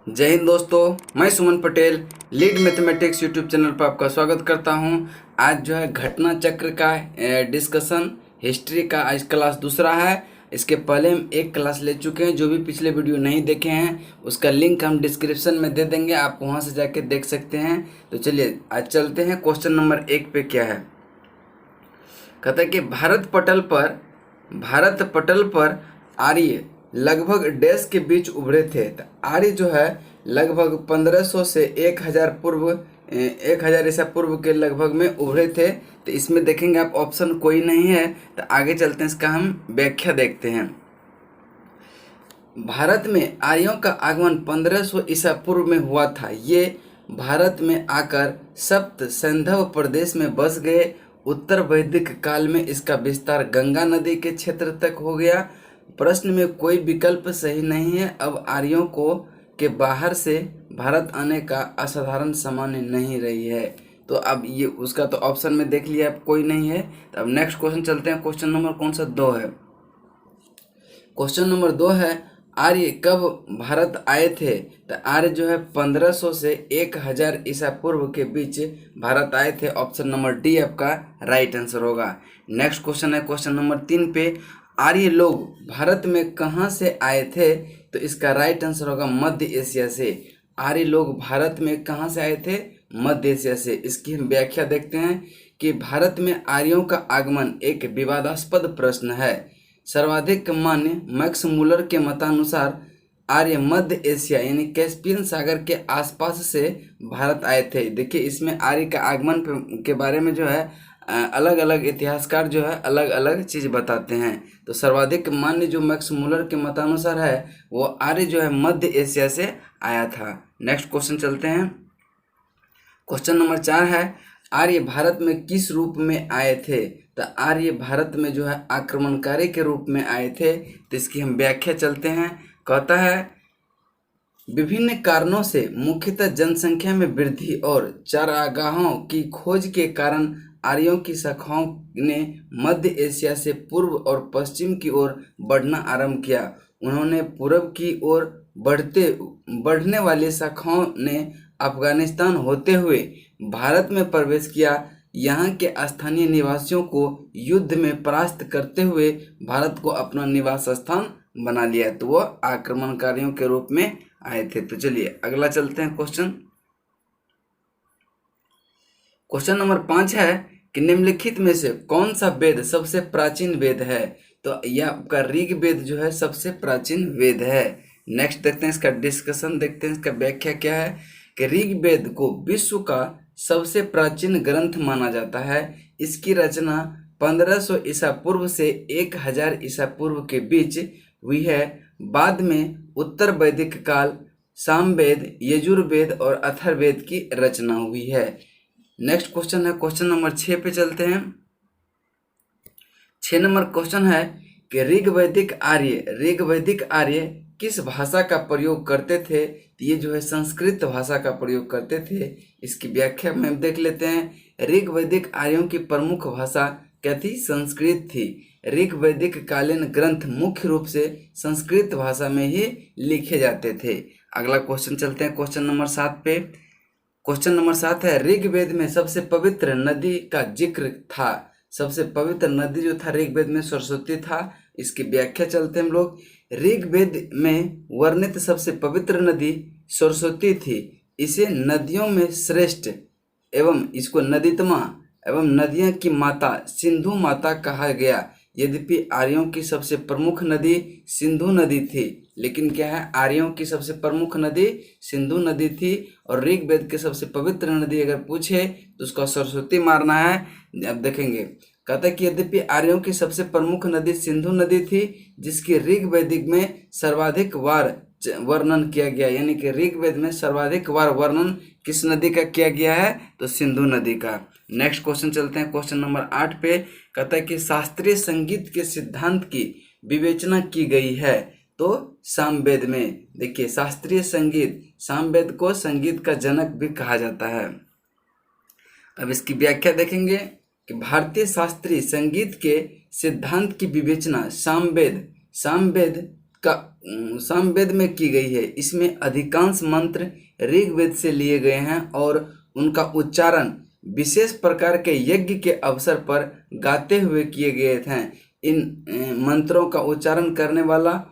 जय हिंद दोस्तों, मैं Suman Patel lead mathematics YouTube channel पर आपका स्वागत करता हूं। आज जो है घटना चक्र का डिस्कशन, हिस्ट्री का आज क्लास दूसरा है। इसके पहले हम एक क्लास ले चुके हैं। जो भी पिछले वीडियो नहीं देखे हैं उसका लिंक हम डिस्क्रिप्शन में दे देंगे, आप वहां से जाके देख सकते हैं। तो चलिए आज चलते हैं। क्वेश्चन नंबर 1 पे क्या है, कहता है कि भारत पटल पर आर्य लगभग डैश के बीच उभरे थे। तो आर्य जो है लगभग 1500 से 1000 ईसा पूर्व के लगभग में उभरे थे। तो इसमें देखेंगे आप ऑप्शन कोई नहीं है। तो आगे चलते हैं, इसका हम व्याख्या देखते हैं। भारत में आर्यों का आगमन 1500 ईसा पूर्व में हुआ था। ये भारत में आकर सप्त सैंधव प्रदेश में बस गए। उत्तर वैदिक काल में इसका विस्तार गंगा नदी के क्षेत्र तक हो गया। प्रश्न में कोई विकल्प सही नहीं है। अब आर्यों को के बाहर से भारत आने का असाधारण सामान्य नहीं रही है। तो अब ये उसका तो ऑप्शन में देख लिया, अब कोई नहीं है। तो अब नेक्स्ट क्वेश्चन चलते हैं। क्वेश्चन नंबर कौन सा 2 है। क्वेश्चन नंबर 2 है, आर्य कब भारत आए थे। तो आर्य जो है 1500 से 1000 ईसा पूर्व के बीच भारत आए थे। ऑप्शन नंबर डी आपका राइट आंसर होगा। नेक्स्ट क्वेश्चन है क्वेश्चन नंबर 3 पे, आर्य लोग भारत में कहाँ से आए थे। तो इसका राइट आंसर होगा मध्य एशिया से। आर्य लोग भारत में कहाँ से आए थे, मध्य एशिया से। इसकी हम व्याख्या देखते हैं कि भारत में आर्यों का आगमन एक विवादास्पद प्रश्न है। सर्वाधिक मान्य मैक्स मूलर के मतानुसार आर्य मध्य एशिया यानी कैस्पियन सागर के आसपास से भारत आए थे। देखिए इसमें आर्य का आगमन के बारे में जो है अलग अलग इतिहासकार जो है अलग अलग चीज बताते हैं। तो सर्वाधिक मान्य जो मैक्स मूलर के मतानुसार है वो आर्य जो है मध्य एशिया से आया था। नेक्स्ट क्वेश्चन चलते हैं। क्वेश्चन नंबर 4 है, आर्य भारत में किस रूप में आए थे। तो आर्य भारत में जो है आक्रमणकारी के रूप में आए थे। तो इसकी हम व्याख्या चलते हैं। कहता है विभिन्न कारणों से मुख्यतः जनसंख्या में वृद्धि और चारागाहों की खोज के कारण आर्यों की शाखाओं ने मध्य एशिया से पूर्व और पश्चिम की ओर बढ़ना आरंभ किया। उन्होंने पूर्व की ओर बढ़ने वाली शाखाओं ने अफगानिस्तान होते हुए भारत में प्रवेश किया। यहाँ के स्थानीय निवासियों को युद्ध में परास्त करते हुए भारत को अपना निवास स्थान बना लिया। तो वो आक्रमणकारियों के रूप में आए थे। तो चलिए अगला चलते हैं। क्वेश्चन नंबर 5 है कि निम्नलिखित में से कौन सा वेद सबसे प्राचीन वेद है। तो यह आपका ऋग वेद जो है सबसे प्राचीन वेद है। नेक्स्ट देखते हैं, इसका डिस्कशन देखते हैं, इसका व्याख्या क्या है कि ऋग वेद को विश्व का सबसे प्राचीन ग्रंथ माना जाता है। इसकी रचना 1500 ईसा पूर्व से 1000 ईसा पूर्व के बीच हुई है। बाद में उत्तर वैदिक काल सामवेद, यजुर्वेद और अथर्ववेद की रचना हुई है। नेक्स्ट क्वेश्चन है क्वेश्चन नंबर 6 पे चलते हैं। 6 नंबर क्वेश्चन है कि ऋग्वैदिक आर्य किस भाषा का प्रयोग करते थे। तो ये जो है संस्कृत भाषा का प्रयोग करते थे। इसकी व्याख्या में देख लेते हैं। ऋग्वैदिक आर्यों की प्रमुख भाषा क्या थी, संस्कृत थी। ऋग्वैदिक कालीन ग्रंथ मुख्य रूप से संस्कृत भाषा में ही लिखे जाते थे। अगला क्वेश्चन चलते हैं क्वेश्चन नंबर 7 पे। क्वेश्चन नंबर 7 है, ऋग्वेद में सबसे पवित्र नदी का जिक्र था। सबसे पवित्र नदी जो था ऋग्वेद में सरस्वती था। इसकी व्याख्या चलते हैं हम लोग। ऋग्वेद में वर्णित सबसे पवित्र नदी सरस्वती थी। इसे नदियों में श्रेष्ठ एवं इसको नदीतमा एवं नदियों की माता सिंधु माता कहा गया। यद्यपि आर्यों की सबसे प्रमुख नदी सिंधु नदी थी, लेकिन क्या है, आर्यों की सबसे प्रमुख नदी सिंधु नदी थी। और ऋग्वेद की सबसे पवित्र नदी अगर पूछे तो उसका सरस्वती मारना है। अब देखेंगे, कहता है कि यद्यपि आर्यों की सबसे प्रमुख नदी सिंधु नदी थी, जिसकी ऋग्वैदिक में सर्वाधिक बार वर्णन किया गया। यानी कि ऋग्वेद में सर्वाधिक बार वर्णन किस नदी का किया गया है, तो सिंधु नदी का। नेक्स्ट क्वेश्चन चलते हैं क्वेश्चन नंबर 8 पे। कहता है कि शास्त्रीय संगीत के सिद्धांत की विवेचना की गई है तो सामवेद में। देखिए शास्त्रीय संगीत, सामवेद को संगीत का जनक भी कहा जाता है। अब इसकी व्याख्या देखेंगे कि भारतीय शास्त्रीय संगीत के सिद्धांत की विवेचना सामवेद का सामवेद में की गई है। इसमें अधिकांश मंत्र ऋग्वेद से लिए गए हैं और उनका उच्चारण विशेष प्रकार के यज्ञ के अवसर पर गाते हुए किए गए थे। इन मंत्रों का उच्चारण करने वाला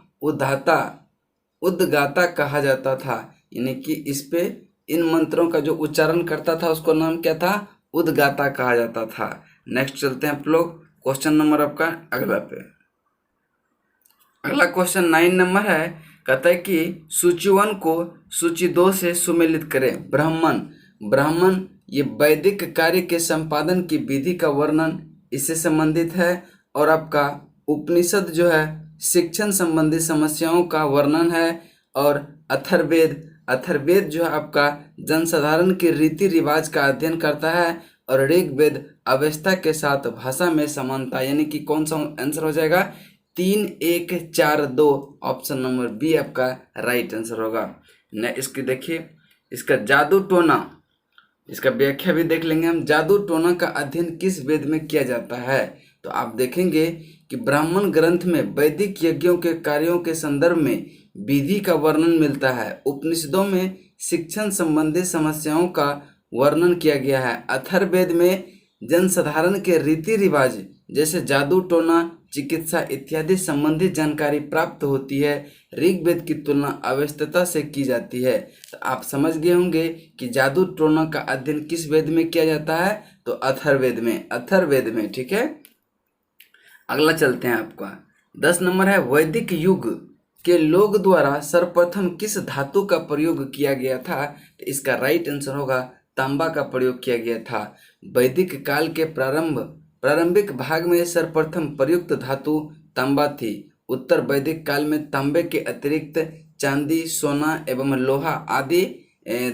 उद्गाता कहा जाता था, यानी कि इस पे इन मंत्रों का जो उच्चारण करता था उसको नाम क्या था? उद्गाता कहा जाता था। नेक्स्ट चलते हैं आप लोग क्वेश्चन नंबर आपका अगला पे। अगला क्वेश्चन 9 नंबर है, कहता है कि सूची 1 को सूची 2 से सुमेलित करें। ब्राह्मण ये वैदिक कार्य के संपादन की विधि का वर्णन इससे संबंधित है। और आपका उपनिषद जो है शिक्षण संबंधी समस्याओं का वर्णन है। और अथर्ववेद जो है आपका जनसाधारण के रीति रिवाज का अध्ययन करता है। और ऋग्वेद अवस्था के साथ भाषा में समानता, यानी कि कौन सा आंसर हो जाएगा? 3 1 4 2 ऑप्शन नंबर बी आपका राइट आंसर होगा। न इसकी देखिए, इसका जादू टोना, इसका व्याख्या भी देख लेंगे हम। जादू टोना का अध्ययन किस वेद में किया जाता है? तो आप देखेंगे कि ब्राह्मण ग्रंथ में वैदिक यज्ञों के कार्यों के संदर्भ में विधि का वर्णन मिलता है। उपनिषदों में शिक्षण संबंधी समस्याओं का वर्णन किया गया है। अथर्ववेद में जनसाधारण के रीति रिवाज जैसे जादू टोना, चिकित्सा इत्यादि संबंधी जानकारी प्राप्त होती है। ऋग्वेद की तुलना अवस्था से की जाती है। तो आप समझ गए होंगे कि जादू टोना का अध्ययन किस वेद में किया जाता है? तो अथर्ववेद में। ठीक है, अगला चलते हैं आपका 10 नंबर है, वैदिक युग के लोग द्वारा सर्वप्रथम किस धातु का प्रयोग किया गया था? तो इसका राइट आंसर होगा तांबा का प्रयोग किया गया था। वैदिक काल के प्रारंभिक भाग में सर्वप्रथम प्रयुक्त धातु तांबा थी। उत्तर वैदिक काल में तांबे के अतिरिक्त चांदी, सोना एवं लोहा आदि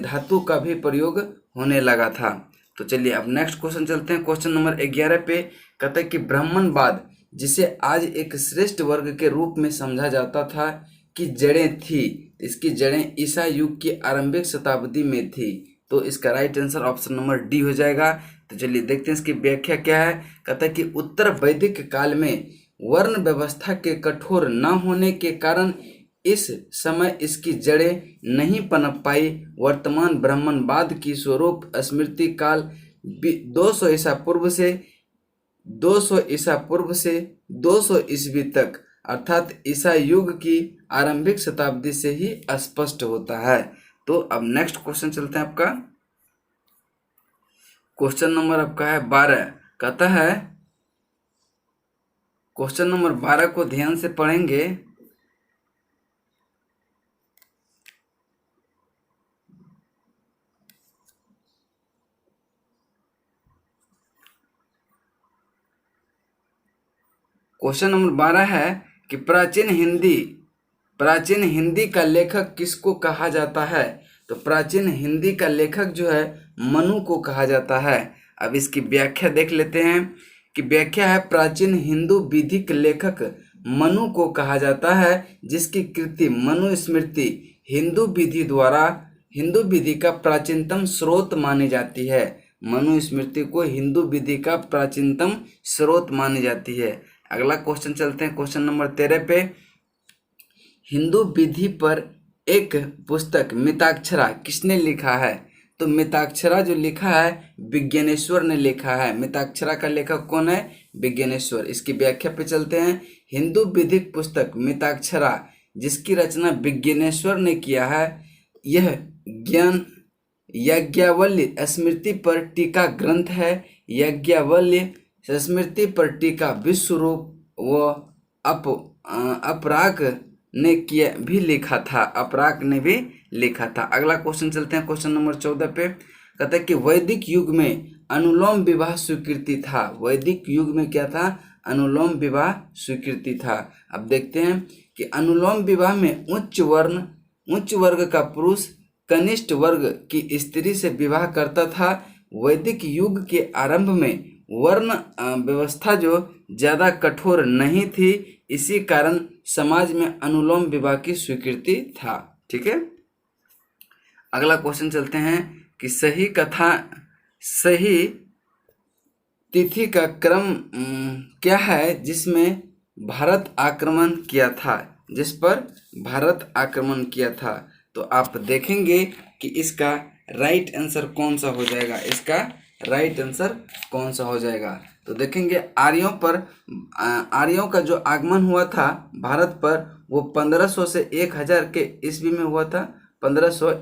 धातु का भी प्रयोग होने लगा था। तो चलिए अब नेक्स्ट क्वेश्चन चलते हैं, क्वेश्चन नंबर 11 पे। कहते हैं कि ब्राह्मणवाद जिसे आज एक श्रेष्ठ वर्ग के रूप में समझा जाता था की जड़ें थी। इसकी जड़ें ईसा युग की आरंभिक शताब्दी में थी। तो इसका right answer option number D हो जाएगा। तो चलिए देखते हैं इसकी व्याख्या क्या है। कहता है कि उत्तर वैदिक काल में वर्ण व्यवस्था के कठोर न होने के कारण इस समय इसकी जड़ें नहीं पनप पाई। वर्तमान ब्राह्मणवाद की स्वरूप स्मृति काल 200 ईसा पूर्व से 200 ईस्वी तक अर्थात ईसा युग की आरंभिक शताब्दी से ही स्पष्ट होता है। तो अब नेक्स्ट क्वेश्चन चलते हैं आपका, क्वेश्चन नंबर आपका है 12। कहता है, क्वेश्चन नंबर 12 को ध्यान से पढ़ेंगे। क्वेश्चन नंबर 12 है कि प्राचीन हिंदी का लेखक किसको कहा जाता है? तो प्राचीन हिंदी का लेखक जो है मनु को कहा जाता है। अब इसकी व्याख्या देख लेते हैं कि व्याख्या है, प्राचीन हिंदू विधिक लेखक मनु को कहा जाता है, जिसकी कृति मनुस्मृति हिंदू विधि का प्राचीनतम स्रोत मानी जाती है। मनुस्मृति को हिंदू विधि का प्राचीनतम स्रोत मानी जाती है। अगला क्वेश्चन चलते हैं, क्वेश्चन नंबर 13 पे। हिंदू विधि पर एक पुस्तक मिताक्षरा किसने लिखा है? तो मिताक्षरा जो लिखा है विज्ञानेश्वर ने लिखा है। मिताक्षरा का लेखक कौन है? विज्ञानेश्वर। इसकी व्याख्या पे चलते हैं। हिंदू विधिक पुस्तक मिताक्षरा जिसकी रचना विज्ञानेश्वर ने किया है, यह याज्ञवल्क्य स्मृति पर टीका ग्रंथ है। याज्ञवल्क्य स्मृति पर टीका विश्वरूप व अपराग ने भी लिखा था। अगला क्वेश्चन चलते हैं, क्वेश्चन नंबर 14 पे। कहता है कि वैदिक युग में अनुलोम विवाह स्वीकृति था। वैदिक युग में क्या था? अनुलोम विवाह स्वीकृति था। अब देखते हैं कि अनुलोम विवाह में उच्च वर्ग का पुरुष कनिष्ठ वर्ग की स्त्री से विवाह करता था। वैदिक युग के आरंभ में वर्ण व्यवस्था जो ज्यादा कठोर नहीं थी, इसी कारण समाज में अनुलोम विवाह की स्वीकृति था। ठीक है, अगला क्वेश्चन चलते हैं कि सही तिथि का क्रम क्या है जिसमें भारत आक्रमण किया था? जिस पर भारत आक्रमण किया था। तो आप देखेंगे कि इसका राइट आंसर कौन सा हो जाएगा, इसका राइट आंसर कौन सा हो जाएगा। तो देखेंगे आर्यों का जो आगमन हुआ था भारत पर वो 1500 से 1000 के ईस्वी में हुआ था। 1500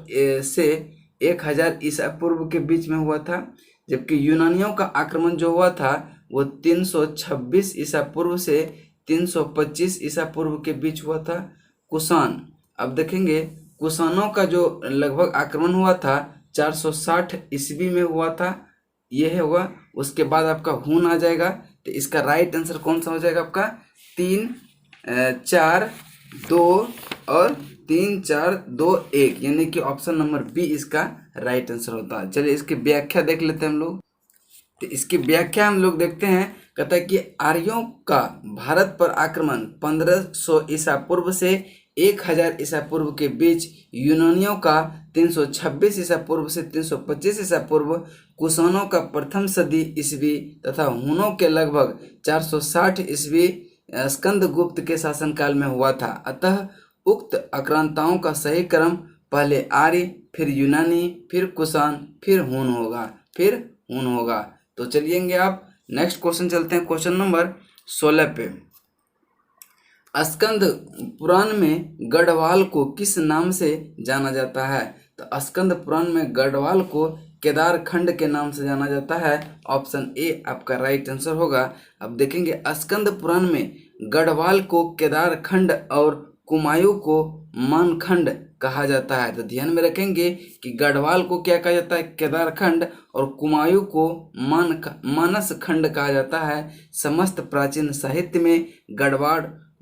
से 1000 ईसा पूर्व के बीच में हुआ था। जबकि यूनानियों का आक्रमण जो हुआ था वो 326 ईसा पूर्व से 325 ईसा पूर्व के बीच हुआ था। कुषाण, अब देखेंगे कुषाणों का जो लगभग आक्रमण हुआ था 460 ईस्वी में हुआ था, यह हुआ। उसके बाद आपका हून आ जाएगा। तो इसका राइट आंसर कौन सा हो जाएगा आपका 3 4 2 और 3 4 2 1, यानी कि ऑप्शन नंबर बी इसका राइट आंसर होता है। चलिए इसकी व्याख्या देख लेते हैं हम लोग। तो इसकी व्याख्या हम लोग देखते हैं। कहता है कि आर्यों का भारत पर आक्रमण 1500 ईसा पूर्व से 1000 ईसा पूर्व के बीच, यूनानियों का 326 ईसा पूर्व से 325 ईसा पूर्व, कुषाणों का प्रथम सदी ईस्वी तथा हुनों के लगभग 460 ईस्वी स्कंदगुप्त के शासनकाल में हुआ था। अतः उक्त आक्रांताओं का सही क्रम पहले आर्य, फिर यूनानी, फिर कुषाण, फिर हुन होगा। तो चलिएंगे आप नेक्स्ट क्वेश्चन चलते हैं, क्वेश्चन नंबर 16 पे। स्कंद पुराण में गढ़वाल को किस नाम से जाना जाता है? तो स्कंद पुराण में गढ़वाल को केदार खंड के नाम से जाना जाता है। ऑप्शन ए आपका राइट आंसर होगा। अब देखेंगे स्कंद पुराण में गढ़वाल को केदार खंड और कुमायूं को मानखंड कहा जाता है। तो ध्यान में रखेंगे कि गढ़वाल को क्या कहा जाता है, केदार खंड, और कुमायूं को मानस खंड कहा जाता है। समस्त प्राचीन साहित्य में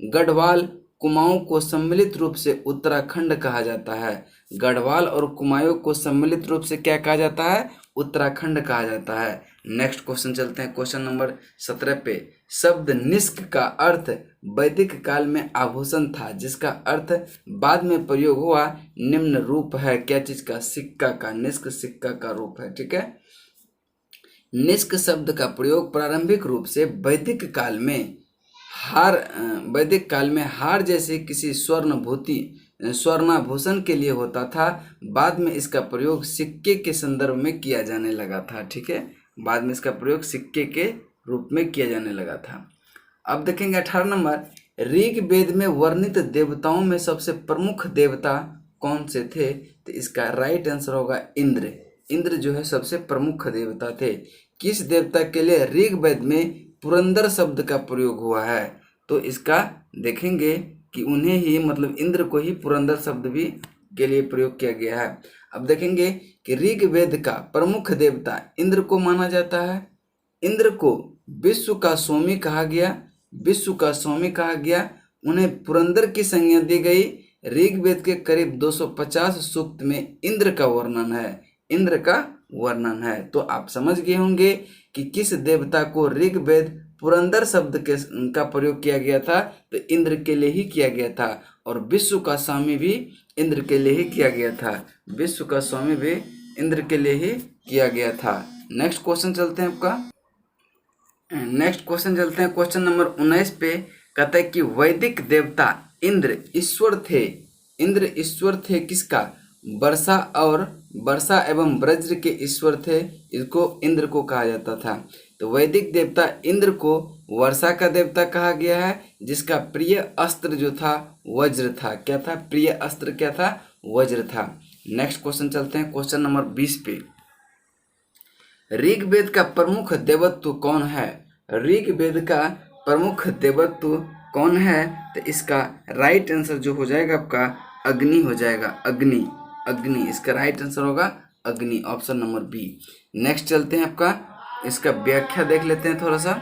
गढ़वाल कुमाऊं को सम्मिलित रूप से उत्तराखंड कहा जाता है। गढ़वाल और कुमायूं को सम्मिलित रूप से क्या कहा जाता है, उत्तराखंड कहा जाता है। नेक्स्ट क्वेश्चन चलते हैं, क्वेश्चन नंबर 17 पे। शब्द निष्क का अर्थ वैदिक काल में आभूषण था, जिसका अर्थ बाद में प्रयोग हुआ निम्न रूप है। क्या चीज का? सिक्का का। निष्क सिक्का का रूप है। ठीक है। निष्क शब्द का प्रयोग प्रारंभिक रूप से वैदिक काल में हार जैसे किसी स्वर्णाभूषण के लिए होता था। बाद में इसका प्रयोग सिक्के के संदर्भ में किया जाने लगा था। ठीक है, बाद में इसका प्रयोग सिक्के के रूप में किया जाने लगा था। अब देखेंगे 18 नंबर। ऋग्वेद में वर्णित देवताओं में सबसे प्रमुख देवता कौन से थे? तो इसका राइट आंसर होगा इंद्र। इंद्र जो है सबसे प्रमुख देवता थे। किस देवता के लिए ऋग्वेद में पुरंदर शब्द का प्रयोग हुआ है? तो इसका देखेंगे कि उन्हें ही, मतलब इंद्र को ही पुरंदर शब्द भी के लिए प्रयोग किया गया है। अब देखेंगे कि ऋग्वेद का प्रमुख देवता इंद्र को माना जाता है। इंद्र को विश्व का स्वामी कहा गया। उन्हें पुरंदर की संज्ञा दी गई। ऋग्वेद के करीब 250 सूक्त में इंद्र का वर्णन है। तो आप समझ गए होंगे कि किस देवता को ऋग्वेद पुरंदर शब्द का प्रयोग किया गया था। तो इंद्र के लिए ही किया गया था। और विश्व का स्वामी भी इंद्र के लिए ही किया गया था। विश्व का स्वामी भी इंद्र के लिए ही किया गया था। नेक्स्ट क्वेश्चन चलते हैं क्वेश्चन नंबर 19 पे। कहता है कि वैदिक देवता इंद्र ईश्वर थे किसका? वर्षा एवं वज्र के ईश्वर थे। इसको इंद्र को कहा जाता था। तो वैदिक देवता इंद्र को वर्षा का देवता कहा गया है, जिसका प्रिय अस्त्र जो था वज्र था। क्या था? प्रिय अस्त्र क्या था? वज्र था। नेक्स्ट क्वेश्चन चलते हैं, क्वेश्चन नंबर 20 पे। ऋग्वेद का प्रमुख देवत्व कौन है? ऋग्वेद का प्रमुख देवत्व कौन है? तो इसका राइट आंसर जो हो जाएगा आपका अग्नि हो जाएगा। अग्नि इसका राइट आंसर होगा अग्नि, ऑप्शन नंबर बी। नेक्स्ट चलते हैं, आपका इसका व्याख्या देख लेते हैं थोड़ा सा।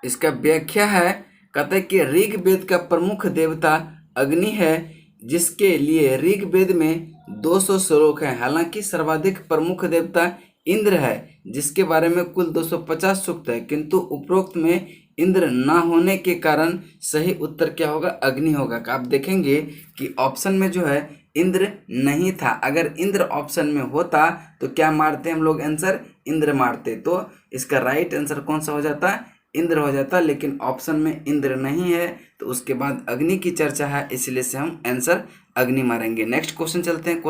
इसका व्याख्या है, कहते हैं कि ऋग्वेद का प्रमुख देवता अग्नि है, जिसके लिए ऋग्वेद में 200 श्लोक हैं। हालांकि सर्वाधिक प्रमुख देवता इंद्र है, जिसके बारे में कुल 250 सूक्त है, किंतु उपरोक्त में इंद्र ना होने के कारण सही उत्तर क्या होगा? अग्नि होगा। आप देखेंगे कि ऑप्शन में जो है इंद्र नहीं था। अगर इंद्र ऑप्शन में होता तो क्या मारते हम लोग आंसर? इंद्र मारते। तो इसका राइट आंसर कौन सा हो जाता? इंद्र हो जाता, लेकिन ऑप्शन में इंद्र नहीं है, तो उसके बाद अग्नि की चर्चा है, इसलिए से हम आंसर अग्नि मारेंगे। नेक्स्ट क्वेश्चन चलते हैं।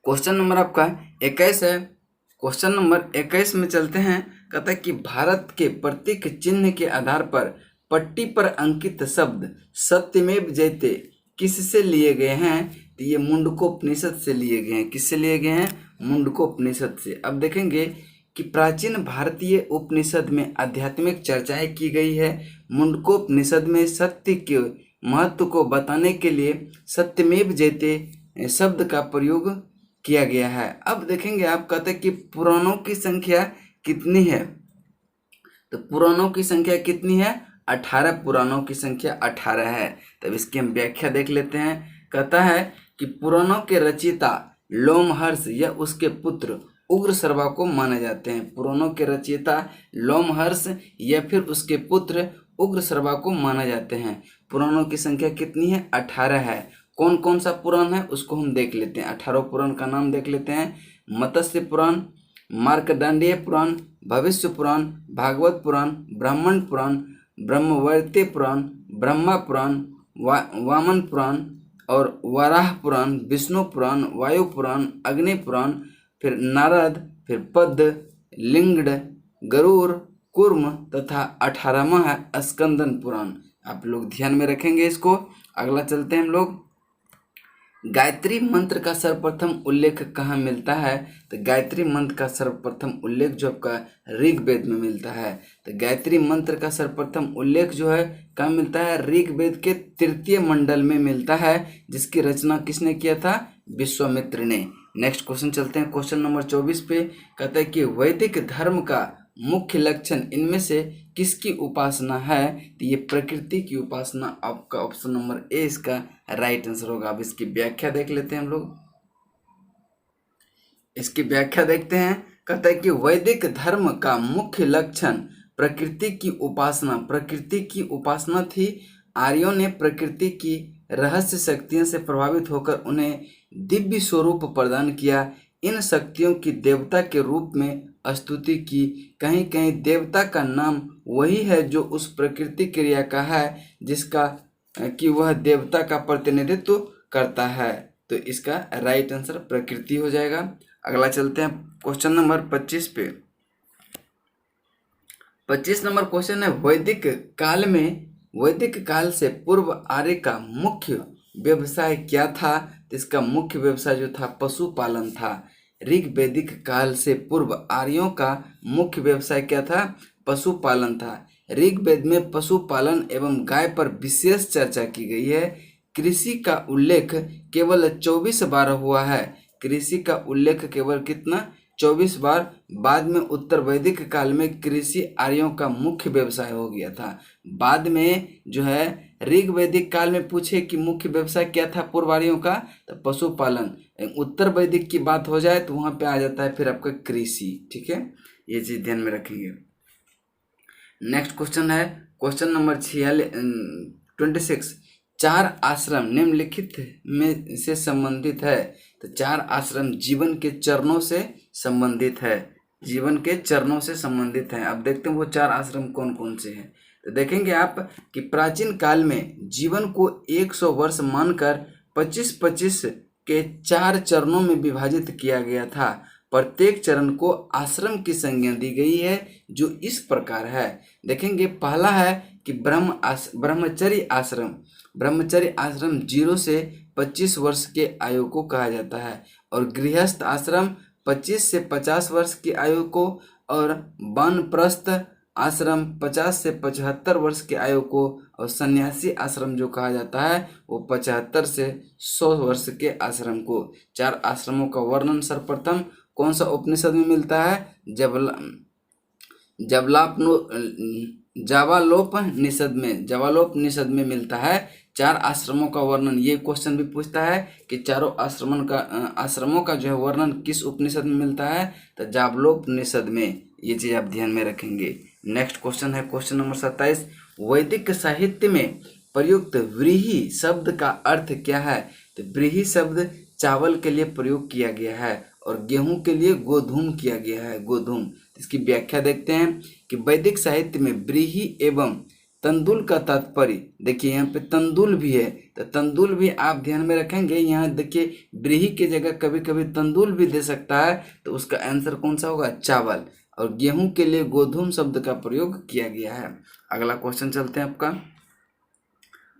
क्वेश्चन नंबर आपका 21 है। क्वेश्चन नंबर 21 में चलते हैं। कहता है कि भारत के प्रतीक चिन्ह के आधार पर पट्टी पर अंकित शब्द सत्यमेव जयते किससे लिए गए हैं? तो ये मुंडकोपनिषद से लिए गए हैं। किससे लिए गए हैं? मुंडकोपनिषद से। अब देखेंगे कि प्राचीन भारतीय उपनिषद में आध्यात्मिक चर्चाएं की गई है। मुंडकोपनिषद में सत्य के महत्व को बताने के लिए सत्यमेव जयते शब्द का प्रयोग किया गया है। अब देखेंगे, आप कहते हैं कि पुराणों की संख्या कितनी है? तो पुराणों की संख्या कितनी है? 18 पुराणों की संख्या 18 है। तब इसकी हम व्याख्या देख लेते हैं। कहता है कि पुराणों के रचयिता लोमहर्ष या उसके पुत्र उग्रश्रवा को माने जाते हैं। पुराणों के रचयिता लोमहर्ष या फिर उसके पुत्र उग्रश्रवा को माना जाते हैं। पुराणों की संख्या कितनी है? 18 है। कौन कौन सा पुराण है उसको हम देख लेते हैं। 18 पुराण का नाम देख लेते हैं। मत्स्य पुराण, मार्कंडेय पुराण, भविष्य पुराण, भागवत पुराण, ब्राह्मण पुराण, ब्रह्मवर्ती पुराण, ब्रह्मा पुराण, वामन पुराण और वराह पुराण, विष्णु पुराण, वायु पुराण, अग्नि पुराण, फिर नारद, फिर पद्म, लिंगड, गरुड़, कूर्म तथा 18वां है स्कंदन पुराण। आप लोग ध्यान में रखेंगे इसको। अगला चलते हैं हम लोग। गायत्री मंत्र का सर्वप्रथम उल्लेख कहाँ मिलता है? तो गायत्री मंत्र का सर्वप्रथम उल्लेख जो आपका ऋग्वेद में मिलता है। तो गायत्री मंत्र का सर्वप्रथम उल्लेख जो है कहाँ मिलता है? ऋग्वेद के 3य मंडल में मिलता है, जिसकी रचना किसने किया था? विश्वामित्र ने। नेक्स्ट क्वेश्चन चलते हैं। क्वेश्चन नंबर 24 पे कहता है कि वैदिक धर्म का मुख्य लक्षण इनमें से किसकी उपासना है? तो ये प्रकृति की उपासना। आपका ऑप्शन नंबर ए इसका राइट आंसर होगा। अब इसकी व्याख्या देख लेते हैं हम लोग। इसकी व्याख्या देखते हैं। कहता है कि वैदिक धर्म का मुख्य लक्षण प्रकृति की उपासना। प्रकृति की उपासना थी। आर्यों ने प्रकृति की रहस्य शक्तियों से प्रभावित होकर उन्हें दिव्य स्वरूप प्रदान किया। इन शक्तियों की देवता के रूप में स्तुति की। कहीं कहीं देवता का नाम वही है जो उस प्रकृति क्रिया का है जिसका कि वह देवता का प्रतिनिधित्व करता है। तो इसका राइट आंसर प्रकृति हो जाएगा। अगला चलते हैं क्वेश्चन नंबर 25 पे। 25 नंबर क्वेश्चन है, वैदिक काल से पूर्व आर्य का मुख्य व्यवसाय क्या था? तो इसका मुख्य व्यवसाय जो था पशुपालन था। ऋग्वैदिक काल से पूर्व आर्यों का मुख्य व्यवसाय क्या था? पशुपालन था। ऋग्वेद में पशुपालन एवं गाय पर विशेष चर्चा की गई है। कृषि का उल्लेख केवल 24 बार हुआ है। कृषि का उल्लेख केवल कितना? 24 बार। बाद में उत्तर वैदिक काल में कृषि आर्यों का मुख्य व्यवसाय हो गया था। बाद में जो है ऋग्वैदिक काल में पूछे कि मुख्य व्यवसाय क्या था पूर्व आर्यों का, तो पशुपालन। उत्तर वैदिक की बात हो जाए तो वहां पे आ जाता है फिर आपका कृषि। ठीक है, ये चीज ध्यान में रखेंगे। नेक्स्ट क्वेश्चन है क्वेश्चन नंबर 26। 4 आश्रम निम्नलिखित में से संबंधित है। तो 4 आश्रम जीवन के चरणों से संबंधित है। जीवन के चरणों से संबंधित है। अब देखते हैं वो 4 आश्रम कौन कौन से हैं। तो देखेंगे आप कि प्राचीन काल में जीवन को 100 वर्ष मानकर 25-25 के 4 चरणों में विभाजित किया गया था। प्रत्येक चरण को आश्रम की संज्ञा दी गई है जो इस प्रकार है। देखेंगे, पहला है कि ब्रह्मचर्य आश्रम। ब्रह्मचर्य आश्रम 0 से 25 वर्ष के आयु को कहा जाता है। और गृहस्थ आश्रम 25 से 50 वर्ष की आयु को, और वानप्रस्थ आश्रम 50 से 75 वर्ष की आयु को, और सन्यासी आश्रम जो कहा जाता है वो 75 से 100 वर्ष के आश्रम को। 4 आश्रमों का वर्णन सर्वप्रथम कौन सा उपनिषद में मिलता है? जावालोपनिषद में मिलता है। 4 आश्रमों का वर्णन। ये क्वेश्चन भी पूछता है कि चारों आश्रमों का जो है वर्णन किस उपनिषद में मिलता है? तो जावलोपनिषद में। ये चीज आप ध्यान में रखेंगे। नेक्स्ट क्वेश्चन है क्वेश्चन नंबर 27। वैदिक साहित्य में प्रयुक्त व्रीहि शब्द का अर्थ क्या है? तो व्रीहि शब्द चावल के लिए प्रयोग किया गया है और गेहूं के लिए गोधूम किया गया है, गोधूम। इसकी व्याख्या देखते हैं कि वैदिक साहित्य में व्रीहि एवं तंदुल का तात्पर्य, देखिए यहाँ पे तंदुल भी है, तो तंदुल भी आप ध्यान में रखेंगे। यहाँ देखिए व्रीहि की जगह कभी कभी तंदुल भी दे सकता है, तो उसका आंसर कौन सा होगा, चावल। और गेहूं के लिए गोधूम शब्द का प्रयोग किया गया है। अगला क्वेश्चन चलते हैं आपका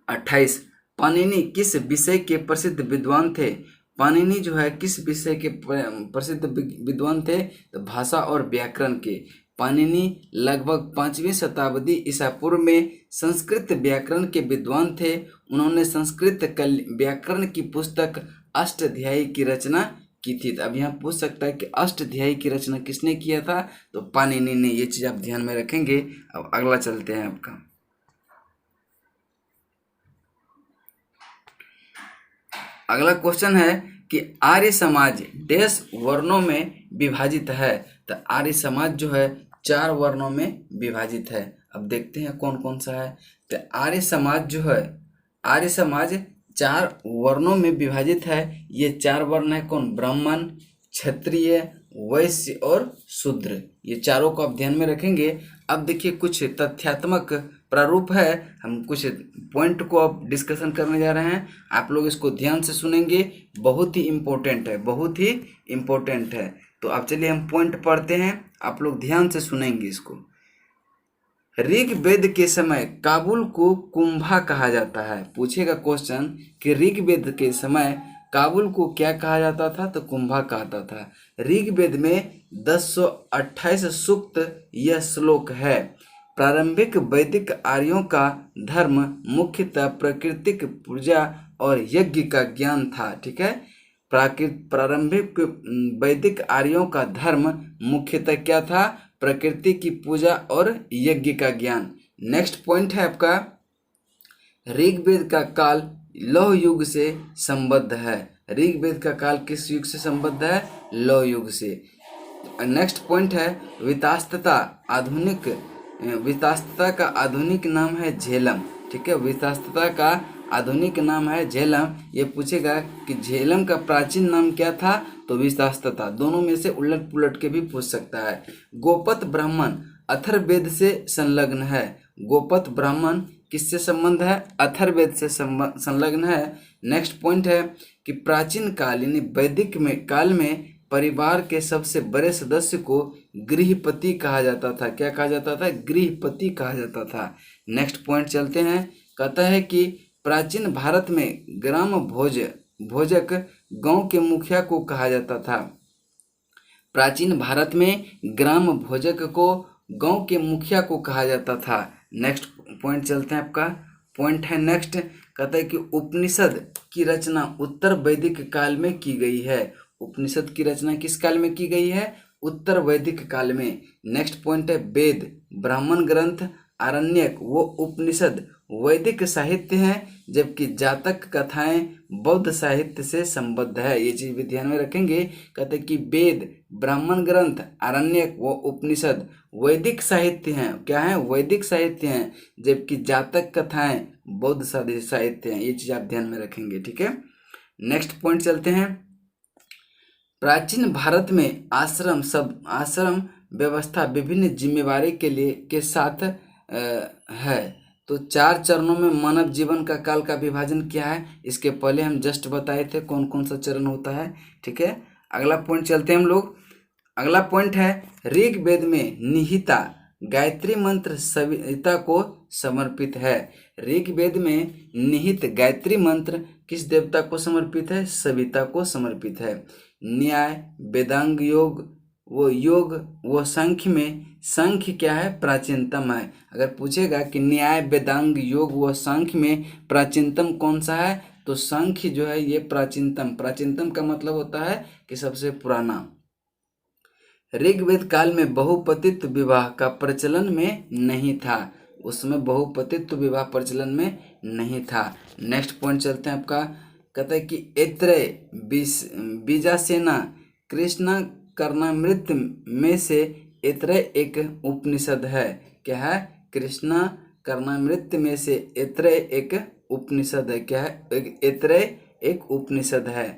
28। पाणिनि किस विषय के प्रसिद्ध विद्वान थे? पाणिनि जो है किस विषय के प्रसिद्ध विद्वान थे? तो भाषा और व्याकरण के। पाणिनि लगभग 5वीं शताब्दी ईसा पूर्व में संस्कृत व्याकरण के विद्वान थे। उन्होंने संस्कृत व्याकरण की पुस्तक अष्टाध्यायी की रचना की थी। तो अब यहाँ पूछ सकता है कि अष्टाध्यायी की रचना किसने किया था? तो पाणिनि ने। ये चीज आप ध्यान में रखेंगे। अब अगला चलते हैं आपका अगला क्वेश्चन है कि आर्य समाज डैश वर्णों में विभाजित है? तो आर्य समाज जो है 4 वर्णों में विभाजित है। अब देखते हैं कौन कौन सा है। तो आर्य समाज जो है, आर्य समाज 4 वर्णों में विभाजित है। ये 4 वर्ण है कौन? ब्राह्मण, क्षत्रिय, वैश्य और शूद्र। ये चारों को आप ध्यान में रखेंगे। अब देखिए कुछ तथ्यात्मक प्रारूप है, हम कुछ पॉइंट को अब डिस्कशन करने जा रहे हैं। आप लोग इसको ध्यान से सुनेंगे, बहुत ही इम्पोर्टेंट है, बहुत ही इम्पोर्टेंट है। तो अब चलिए हम पॉइंट पढ़ते हैं, आप लोग ध्यान से सुनेंगे इसको। ऋग्वेद के समय काबुल को कुंभा कहा जाता है। पूछेगा क्वेश्चन कि ऋग्वेद के समय काबुल को क्या कहा जाता था? तो कुंभा कहता था। ऋग्वेद में 1028 सूक्त यह श्लोक है। प्रारंभिक वैदिक आर्यों का धर्म मुख्यतः प्राकृतिक पूजा और यज्ञ का ज्ञान था। ठीक है, प्रारंभिक वैदिक आर्यों का धर्म मुख्यतः क्या था? प्रकृति की पूजा और यज्ञ का ज्ञान। नेक्स्ट पॉइंट है आपका, ऋग्वेद का काल लौह युग से संबद्ध है। ऋग्वेद का काल किस युग से संबद्ध है? लौह युग से। नेक्स्ट पॉइंट है वितास्तता आधुनिक, वितास्तता का आधुनिक नाम है झेलम। ठीक है, वितास्तता का आधुनिक नाम है झेलम। ये पूछेगा कि झेलम का प्राचीन नाम क्या था? तो वितास्तता। दोनों में से उलट पुलट के भी पूछ सकता है। गोपत ब्राह्मण अथर्ववेद से संलग्न है। गोपत ब्राह्मण किससे संबंध है? अथर्ववेद से संलग्न है। नेक्स्ट पॉइंट है कि प्राचीन काल यानी वैदिक में काल में परिवार के सबसे बड़े सदस्य को गृहपति कहा जाता था। क्या कहा जाता था? गृहपति कहा जाता था। नेक्स्ट पॉइंट चलते हैं, कहता है कि प्राचीन भारत में ग्राम भोजक गांव के मुखिया को कहा जाता था। प्राचीन भारत में ग्राम भोजक को गांव के मुखिया को कहा जाता था। नेक्स्ट पॉइंट चलते हैं, आपका पॉइंट है नेक्स्ट, कहता है कि उपनिषद की रचना उत्तर वैदिक काल में की गई है। उपनिषद की रचना किस काल में की गई है? उत्तर वैदिक काल में। नेक्स्ट पॉइंट है वेद, ब्राह्मण ग्रंथ, आरण्यक वो उपनिषद वैदिक साहित्य हैं, जबकि जातक कथाएं बौद्ध साहित्य से संबद्ध है। ये चीज भी ध्यान में रखेंगे। कहते हैं कि वेद, ब्राह्मण ग्रंथ, आरण्यक वो उपनिषद वैदिक साहित्य हैं। क्या है? वैदिक साहित्य हैं, जबकि जातक कथाएं बौद्ध साहित्य हैं। ये चीज आप ध्यान में रखेंगे। ठीक है, नेक्स्ट पॉइंट चलते हैं। प्राचीन भारत में आश्रम व्यवस्था विभिन्न जिम्मेवारी के साथ है। तो 4 चरणों में मानव जीवन का काल का विभाजन क्या है? इसके पहले हम जस्ट बताए थे कौन कौन सा चरण होता है। ठीक है, अगला पॉइंट चलते हैं हम लोग। अगला पॉइंट है ऋग्वेद में निहिता गायत्री मंत्र सविता को समर्पित है। ऋग्वेद में निहित गायत्री मंत्र किस देवता को समर्पित है? सविता को समर्पित है। न्याय, वेदांग योग वो सांख्य में, सांख्य क्या है? प्राचीनतम है। अगर पूछेगा कि न्याय, वेदांग योग व सांख्य में प्राचीनतम कौन सा है? तो सांख्य जो है ये प्राचीनतम का मतलब होता है कि सबसे पुराना। ऋग्वेद काल में बहुपतित्व विवाह का प्रचलन में नहीं था। उसमें बहुपतित्व विवाह प्रचलन में नहीं था। नेक्स्ट पॉइंट चलते हैं, आपका कहता है कि ऐत्रेय, बीजासेना, कृष्णा कर्णामृत में से ऐत्रेय एक उपनिषद है। क्या है? कृष्णा कर्णामृत में से ऐत्रेय एक उपनिषद है। क्या है? ऐत्रेय एक उपनिषद है।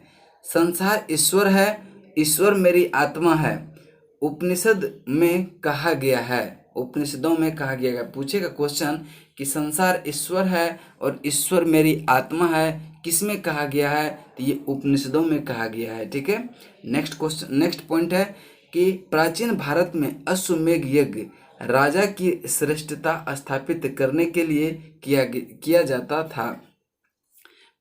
संसार ईश्वर है, ईश्वर मेरी आत्मा है, उपनिषद में कहा गया है। उपनिषदों में कहा गया है। पूछेगा क्वेश्चन कि संसार ईश्वर है और ईश्वर मेरी आत्मा है, किसमें कहा गया है? तो ये उपनिषदों में कहा गया है। ठीक है। नेक्स्ट क्वेश्चन, नेक्स्ट पॉइंट है कि प्राचीन भारत में अश्वमेध यज्ञ राजा की श्रेष्ठता स्थापित करने के लिए किया जाता था।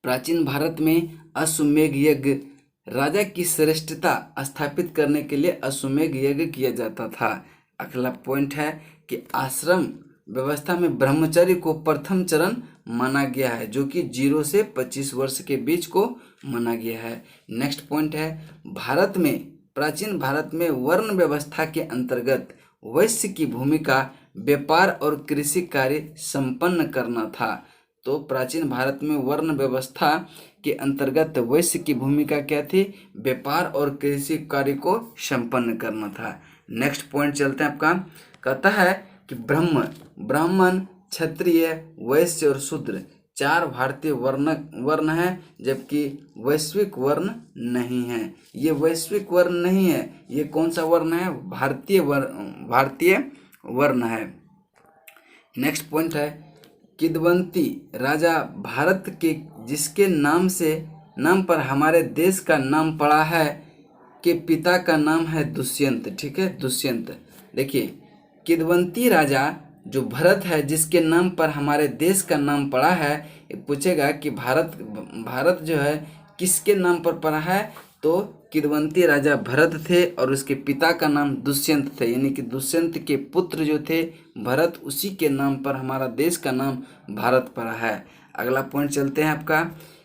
प्राचीन भारत में अश्वमेध यज्ञ राजा की श्रेष्ठता स्थापित करने के लिए अश्वमेध यज्ञ किया जाता था। अगला पॉइंट है कि आश्रम व्यवस्था में ब्रह्मचर्य को प्रथम चरण माना गया है, जो कि 0 से 25 वर्ष के बीच को माना गया है। नेक्स्ट पॉइंट है भारत में, प्राचीन भारत में वर्ण व्यवस्था के अंतर्गत वैश्य की भूमिका व्यापार और कृषि कार्य संपन्न करना था। तो प्राचीन भारत में वर्ण व्यवस्था के अंतर्गत वैश्य की भूमिका क्या थी? व्यापार और कृषि कार्य को संपन्न करना था। नेक्स्ट पॉइंट चलते हैं आपका, कहता है कि ब्राह्मण, क्षत्रिय, वैश्य और शूद्र 4 भारतीय वर्ण है, जबकि वैश्विक वर्ण नहीं है। ये वैश्विक वर्ण नहीं है, ये कौन सा वर्ण है? भारतीय वर्ण है। नेक्स्ट पॉइंट है किदवंती राजा भारत के जिसके नाम पर हमारे देश का नाम पड़ा है के पिता का नाम है दुष्यंत। ठीक है, दुष्यंत। देखिए, किदवंती राजा जो भरत है जिसके नाम पर हमारे देश का नाम पड़ा है, पूछेगा कि भारत जो है किसके नाम पर पड़ा है? तो किदवंती राजा भरत थे और उसके पिता का नाम दुष्यंत थे, यानी कि दुष्यंत के पुत्र जो थे भरत, उसी के नाम पर हमारा देश का नाम भारत पड़ा है। अगला पॉइंट चलते हैं आपका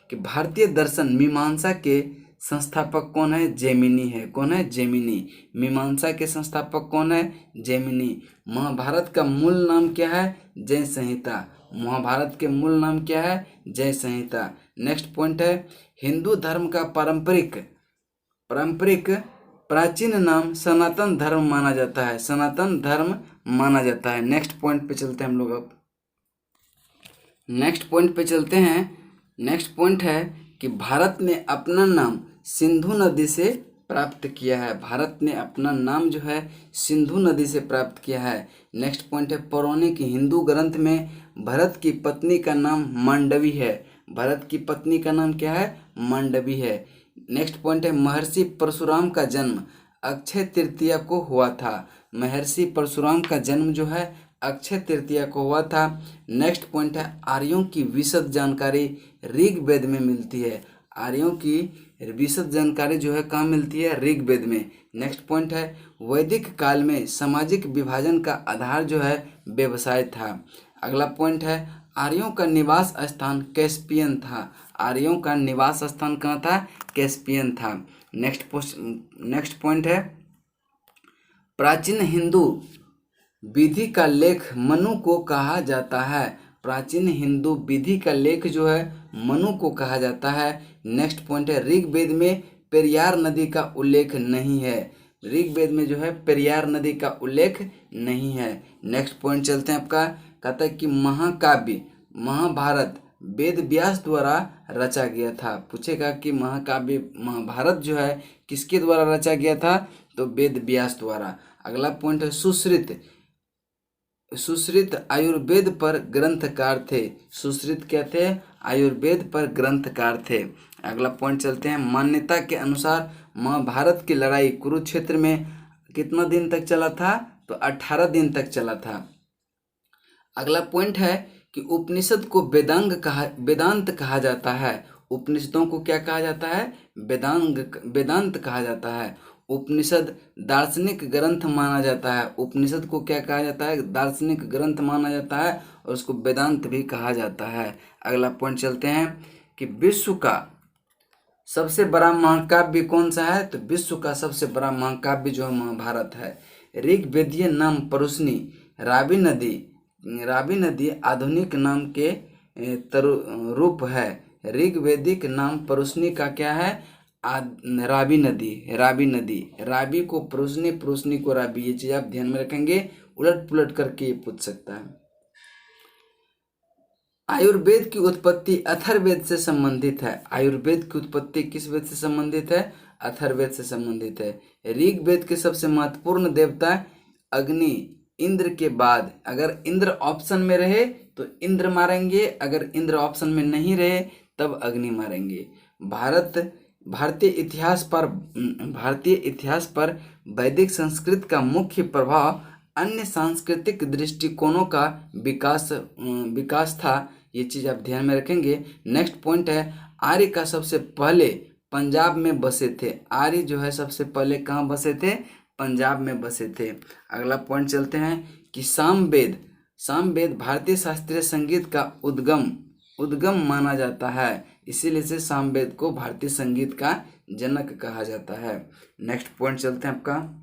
कि भारतीय दर्शन मीमांसा के संस्थापक कौन है? जैमिनी है। कौन है? जैमिनी। मीमांसा के संस्थापक कौन है? जैमिनी। महाभारत का मूल नाम क्या है? जय संहिता। महाभारत के मूल नाम क्या है? जय संहिता। नेक्स्ट पॉइंट है हिंदू धर्म का पारंपरिक प्राचीन नाम सनातन धर्म माना जाता है। सनातन धर्म माना जाता है। नेक्स्ट पॉइंट पे चलते हैं हम लोग। अब नेक्स्ट पॉइंट पे चलते हैं। नेक्स्ट पॉइंट है कि भारत ने अपना नाम सिंधु नदी से प्राप्त किया है। भारत ने अपना नाम जो है सिंधु नदी से प्राप्त किया है। नेक्स्ट पॉइंट है पौराणिक हिंदू ग्रंथ में भरत की पत्नी का नाम मांडवी है। भरत की पत्नी का नाम क्या है? मांडवी है। नेक्स्ट पॉइंट है महर्षि परशुराम का जन्म अक्षय तृतीया को हुआ था। महर्षि परशुराम का जन्म जो है अक्षय तृतीया को हुआ था। नेक्स्ट पॉइंट है आर्यों की विशद जानकारी ऋग्वेद में मिलती है। आर्यों की विशद जानकारी जो है कहाँ मिलती है? ऋग्वेद में। नेक्स्ट पॉइंट है वैदिक काल में सामाजिक विभाजन का आधार जो है व्यवसाय था। अगला पॉइंट है आर्यों का निवास स्थान कैस्पियन था। आर्यों का निवास स्थान कहाँ था? कैस्पियन था। नेक्स्ट पॉइंट है प्राचीन हिंदू विधि का लेख मनु को कहा जाता है। प्राचीन हिंदू विधि का लेख जो है मनु को कहा जाता है। नेक्स्ट पॉइंट है ऋग्वेद में पेरियार नदी का उल्लेख नहीं है। ऋग्वेद में जो है पेरियार नदी का उल्लेख नहीं है। नेक्स्ट पॉइंट चलते हैं आपका, कहता है कि महाकाव्य महाभारत वेद व्यास द्वारा रचा गया था। पूछेगा कि महाकाव्य महाभारत जो है किसके द्वारा रचा गया था? तो वेद व्यास द्वारा। अगला पॉइंट है सुश्रुत आयुर्वेद पर ग्रंथकार थे। सुश्रुत क्या थे? आयुर्वेद पर ग्रंथकार थे। अगला पॉइंट चलते हैं मान्यता के अनुसार महाभारत की लड़ाई कुरुक्षेत्र में कितना दिन तक चला था? तो 18 दिन तक चला था। अगला पॉइंट है कि उपनिषद को वेदांत कहा जाता है। उपनिषदों को क्या कहा जाता है? वेदांत कहा जाता है। उपनिषद दार्शनिक ग्रंथ माना जाता है। उपनिषद को क्या कहा जाता है? दार्शनिक ग्रंथ माना जाता है और उसको वेदांत भी कहा जाता है। अगला पॉइंट चलते हैं कि विश्व का सबसे बड़ा महाकाव्य कौन सा है? तो विश्व का सबसे बड़ा महाकाव्य जो है महाभारत है। ऋग्वेदीय नाम परुष्णी रावी नदी आधुनिक नाम के रूप है। ऋग्वेदिक नाम परुष्णी का क्या है? रावी नदी। रावी को परुष्णी को रावी, ये चीज आप ध्यान में रखेंगे, उलट पुलट करके ये पूछ सकता है। आयुर्वेद की उत्पत्ति अथर्ववेद से संबंधित है। आयुर्वेद की उत्पत्ति किस वेद से संबंधित है? अथर्ववेद से संबंधित है। ऋग्वेद के सबसे महत्वपूर्ण देवता अग्नि, इंद्र के बाद। अगर इंद्र ऑप्शन में रहे तो इंद्र मारेंगे, अगर इंद्र ऑप्शन में नहीं रहे तब अग्नि मारेंगे। भारतीय इतिहास पर वैदिक संस्कृत का मुख्य प्रभाव अन्य सांस्कृतिक दृष्टिकोणों का विकास था। ये चीज आप ध्यान में रखेंगे। नेक्स्ट पॉइंट है, आर्य का सबसे पहले पंजाब में बसे थे। आर्य जो है सबसे पहले कहाँ बसे थे? पंजाब में बसे थे। अगला पॉइंट चलते हैं कि सामवेद भारतीय शास्त्रीय संगीत का उद्गम माना जाता है, इसीलिए से सामवेद को भारतीय संगीत का जनक कहा जाता है। नेक्स्ट पॉइंट चलते हैं, आपका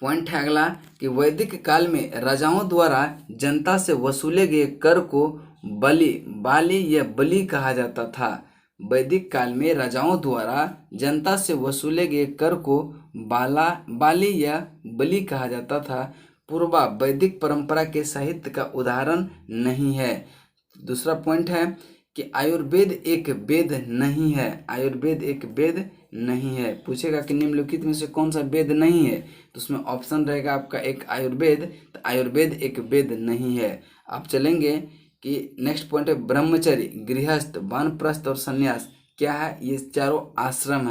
पॉइंट है अगला कि वैदिक काल में राजाओं द्वारा जनता से वसूले गए कर को बाली या बलि कहा जाता था। वैदिक काल में राजाओं द्वारा जनता से वसूले गए कर को बाली या बलि कहा जाता था। पूर्वा वैदिक परंपरा के साहित्य का उदाहरण नहीं है। दूसरा पॉइंट है कि आयुर्वेद एक वेद नहीं है। आयुर्वेद एक वेद नहीं है। पूछेगा कि निम्नलिखित में से कौन सा वेद नहीं है, तो उसमें ऑप्शन रहेगा आपका एक आयुर्वेद, तो आयुर्वेद एक वेद नहीं है। आप चलेंगे कि नेक्स्ट पॉइंट है ब्रह्मचर्य, गृहस्थ, वानप्रस्थ और संन्यास क्या है? ये चारों आश्रम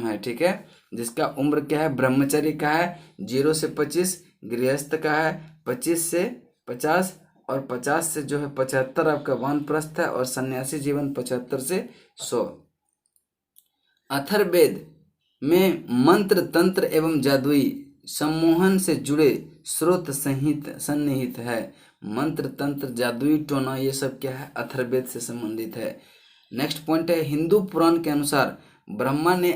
है, ठीक है। जिसका उम्र क्या है? ब्रह्मचर्य का है 0 से 25, गृहस्थ का है 25 से 50 और 50 से जो है 75 आपका वानप्रस्थ है, और सन्यासी जीवन 75 से 100। अथर्ववेद में मंत्र, तंत्र एवं जादुई सम्मोहन से जुड़े स्रोत सन्निहित है। मंत्र, तंत्र, जादुई टोना ये सब क्या है? अथर्ववेद से संबंधित है। नेक्स्ट पॉइंट है हिंदू पुराण के अनुसार ब्रह्मा ने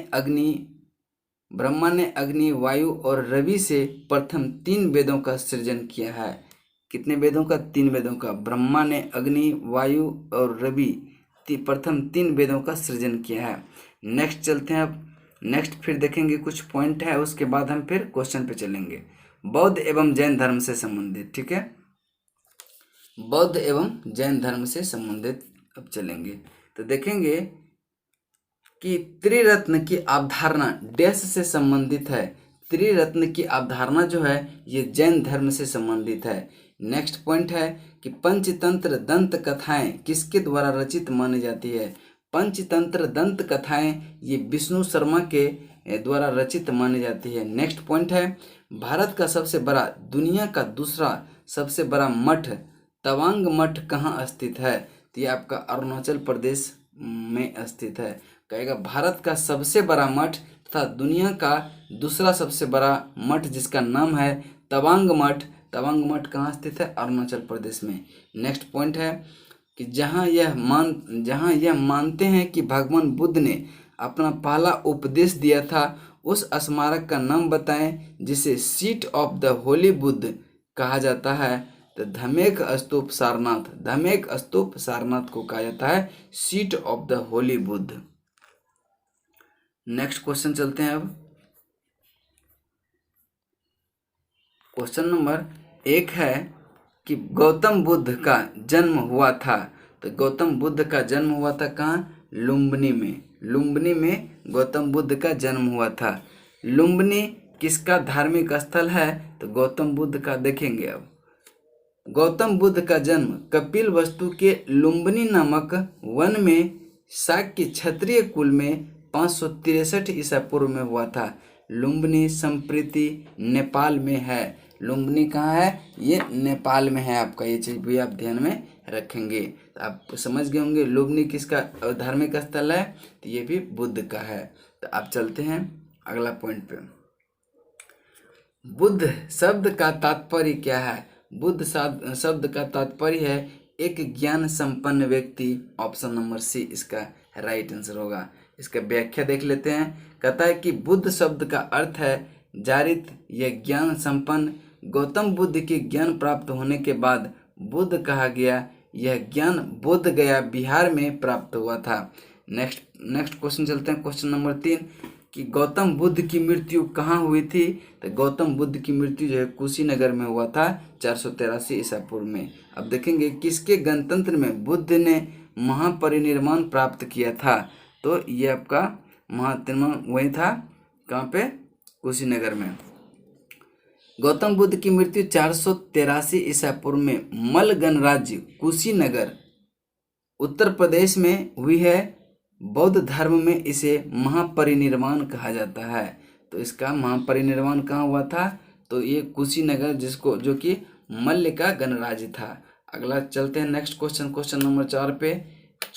अग्नि, वायु और रवि से प्रथम 3 वेदों का सृजन किया है। कितने वेदों का? 3 वेदों का। ब्रह्मा ने अग्नि, वायु और रवि प्रथम 3 वेदों का सृजन किया है। नेक्स्ट चलते हैं अब। नेक्स्ट फिर देखेंगे कुछ पॉइंट है, उसके बाद हम फिर क्वेश्चन पे चलेंगे। बौद्ध एवं जैन धर्म से संबंधित, ठीक है। बौद्ध एवं जैन धर्म से संबंधित अब चलेंगे तो देखेंगे कि त्रिरत्न की अवधारणा डैश से संबंधित है। त्रिरत्न की अवधारणा जो है ये जैन धर्म से संबंधित है। नेक्स्ट पॉइंट है कि पंचतंत्र दंत कथाएं किसके द्वारा रचित मानी जाती है? पंचतंत्र दंत कथाएं ये विष्णु शर्मा के द्वारा रचित मानी जाती है। नेक्स्ट पॉइंट है भारत का सबसे बड़ा, दुनिया का दूसरा सबसे बड़ा मठ तवांग मठ कहाँ स्थित है? तो ये आपका अरुणाचल प्रदेश में स्थित है। कहेगा भारत का सबसे बड़ा मठ तथा दुनिया का दूसरा सबसे बड़ा मठ जिसका नाम है तवांग मठ। तवांग मठ कहाँ स्थित है? अरुणाचल प्रदेश में। नेक्स्ट पॉइंट है कि जहाँ यह मानते हैं कि भगवान बुद्ध ने अपना पहला उपदेश दिया था, उस स्मारक का नाम बताएं जिसे seat of the Holi Buddha कहा जाता है। तो धमेक स्तूप सारनाथ को कहा जाता है seat of the Holi Buddha. Next question चलते हैं अब। क्वेश्चन नंबर 1 है कि गौतम बुद्ध का जन्म हुआ था। तो गौतम बुद्ध का जन्म हुआ था कहाँ? लुम्बिनी में। लुम्बिनी में गौतम बुद्ध का जन्म हुआ था। लुम्बिनी किसका धार्मिक स्थल है? तो गौतम बुद्ध का देखेंगे अब। गौतम बुद्ध का जन्म कपिलवस्तु के लुम्बिनी नामक वन में शाक्य क्षत्रिय कुल में 563 ईसा पूर्व में हुआ था। लुम्बिनी संप्रीति नेपाल में है। लुम्बिनी कहाँ है? ये नेपाल में है। आपका ये चीज भी आप ध्यान में रखेंगे। तो आप समझ गए होंगे लुम्बिनी किसका धार्मिक स्थल है, तो ये भी बुद्ध का है। तो आप चलते हैं अगला पॉइंट पे। बुद्ध शब्द का तात्पर्य क्या है? बुद्ध शब्द का तात्पर्य है एक ज्ञान संपन्न व्यक्ति। ऑप्शन नंबर सी इसका राइट आंसर होगा। इसका व्याख्या देख लेते हैं। कहता है कि बुद्ध शब्द का अर्थ है जारित या ज्ञान संपन्न। गौतम बुद्ध के ज्ञान प्राप्त होने के बाद बुद्ध कहा गया। यह ज्ञान बोध गया बिहार में प्राप्त हुआ था। नेक्स्ट क्वेश्चन चलते हैं। क्वेश्चन नंबर 3 कि गौतम बुद्ध की मृत्यु कहाँ हुई थी, तो गौतम बुद्ध की मृत्यु जो है कुशीनगर में हुआ था 483 ईसा पूर्व में। अब देखेंगे किसके गणतंत्र में बुद्ध ने महापरिनिर्वाण प्राप्त किया था, तो ये आपका महापरिनिर्वाण वही था, कहाँ पे, कुशीनगर में। गौतम बुद्ध की मृत्यु 483 ईसा पूर्व में मल गणराज्य कुशीनगर उत्तर प्रदेश में हुई है। बौद्ध धर्म में इसे महापरिनिर्वाण कहा जाता है। तो इसका महापरिनिर्वाण कहाँ हुआ था, तो ये कुशीनगर, जिसको जो कि मल्ल का गणराज्य था। अगला चलते हैं नेक्स्ट क्वेश्चन, क्वेश्चन नंबर 4 पे।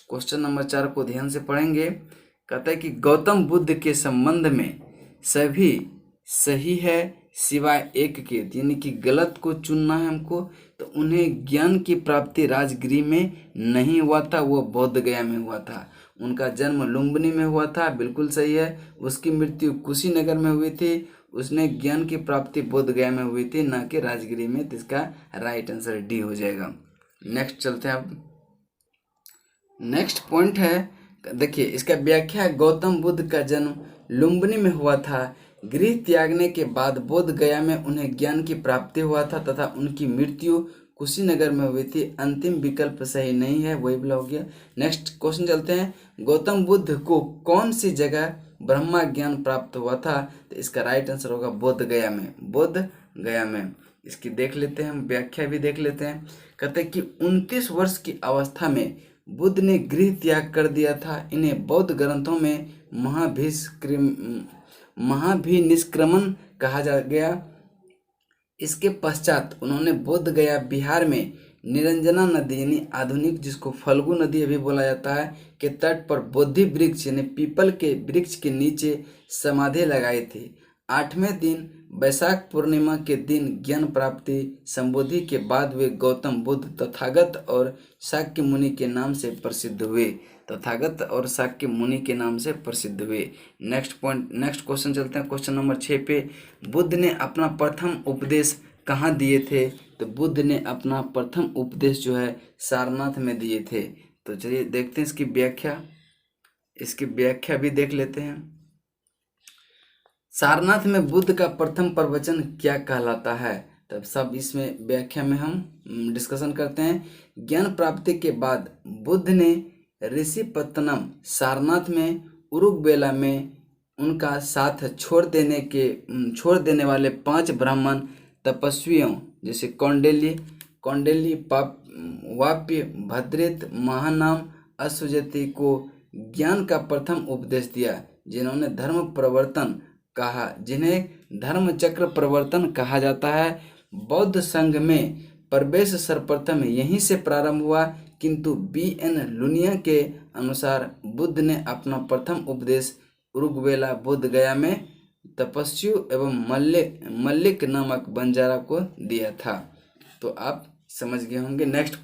क्वेश्चन नंबर 4 को ध्यान से पढ़ेंगे। कहता है कि गौतम बुद्ध के संबंध में सभी सही है सिवाय एक के, यानी कि गलत को चुनना है हमको। तो उन्हें ज्ञान की प्राप्ति राजगृह में नहीं हुआ था, वो बोध गया में हुआ था। उनका जन्म लुम्बिनी में हुआ था, बिल्कुल सही है। उसकी मृत्यु कुशीनगर में हुई थी। उसने ज्ञान की प्राप्ति बोध गया में हुई थी, ना कि राजगृह में। तो इसका राइट आंसर डी हो जाएगा। नेक्स्ट चलते हैं। अब नेक्स्ट पॉइंट है, देखिए इसका व्याख्या है, गौतम बुद्ध का जन्म लुम्बिनी में हुआ था। गृह त्यागने के बाद बोध गया में उन्हें ज्ञान की प्राप्ति हुआ था तथा उनकी मृत्यु कुशीनगर में हुई थी। अंतिम विकल्प सही नहीं है, वही वाला हो गया। नेक्स्ट क्वेश्चन चलते हैं। गौतम बुद्ध को कौन सी जगह ब्रह्मा ज्ञान प्राप्त हुआ था, तो इसका राइट आंसर होगा बोध गया में, बोध गया में। इसकी देख लेते हैं, हम व्याख्या भी देख लेते हैं। कहते हैं कि 29 वर्ष की अवस्था में बुद्ध ने गृह त्याग कर दिया था। इन्हें बौद्ध ग्रंथों में महाभिनिष्क्रमण कहा जा गया। इसके पश्चात उन्होंने बोध गया बिहार में निरंजना नदी, यानी आधुनिक जिसको फल्गु नदी अभी बोला जाता है, के तट पर बोधि वृक्ष यानी पीपल के वृक्ष के नीचे समाधि लगाई थी। 8वें दिन वैशाख पूर्णिमा के दिन ज्ञान प्राप्ति संबोधि के बाद वे गौतम बुद्ध तथागत और शाक्य मुनि के नाम से प्रसिद्ध हुए। तथागत और शाक्य मुनि के नाम से प्रसिद्ध हुए। नेक्स्ट पॉइंट, नेक्स्ट क्वेश्चन चलते हैं, क्वेश्चन नंबर 6 पे। बुद्ध ने अपना प्रथम उपदेश कहाँ दिए थे, तो बुद्ध ने अपना प्रथम उपदेश जो है सारनाथ में दिए थे। तो चलिए देखते हैं इसकी व्याख्या भी देख लेते हैं। सारनाथ में बुद्ध का प्रथम प्रवचन क्या कहलाता है, तब सब इसमें व्याख्या में हम डिस्कशन करते हैं। ज्ञान प्राप्ति के बाद बुद्ध ने ऋषिपत्तनम सारनाथ में उरुगवेला में उनका साथ छोड़ देने वाले 5 ब्राह्मण तपस्वियों जैसे कौंडिल्य वाप्य भद्रित महानाम अश्वजति को ज्ञान का प्रथम उपदेश दिया, जिन्हें धर्म चक्र प्रवर्तन कहा जाता है। बौद्ध संघ में प्रवेश सर्वप्रथम यहीं से प्रारंभ हुआ, किंतु B.N. लुनिया के अनुसार बुद्ध ने अपना प्रथम उपदेश उरुगवेला बोध गया में तपस्वियों एवं मल्लिक नामक बंजारा को दिया था। तो आप समझ गए होंगे। नेक्स्ट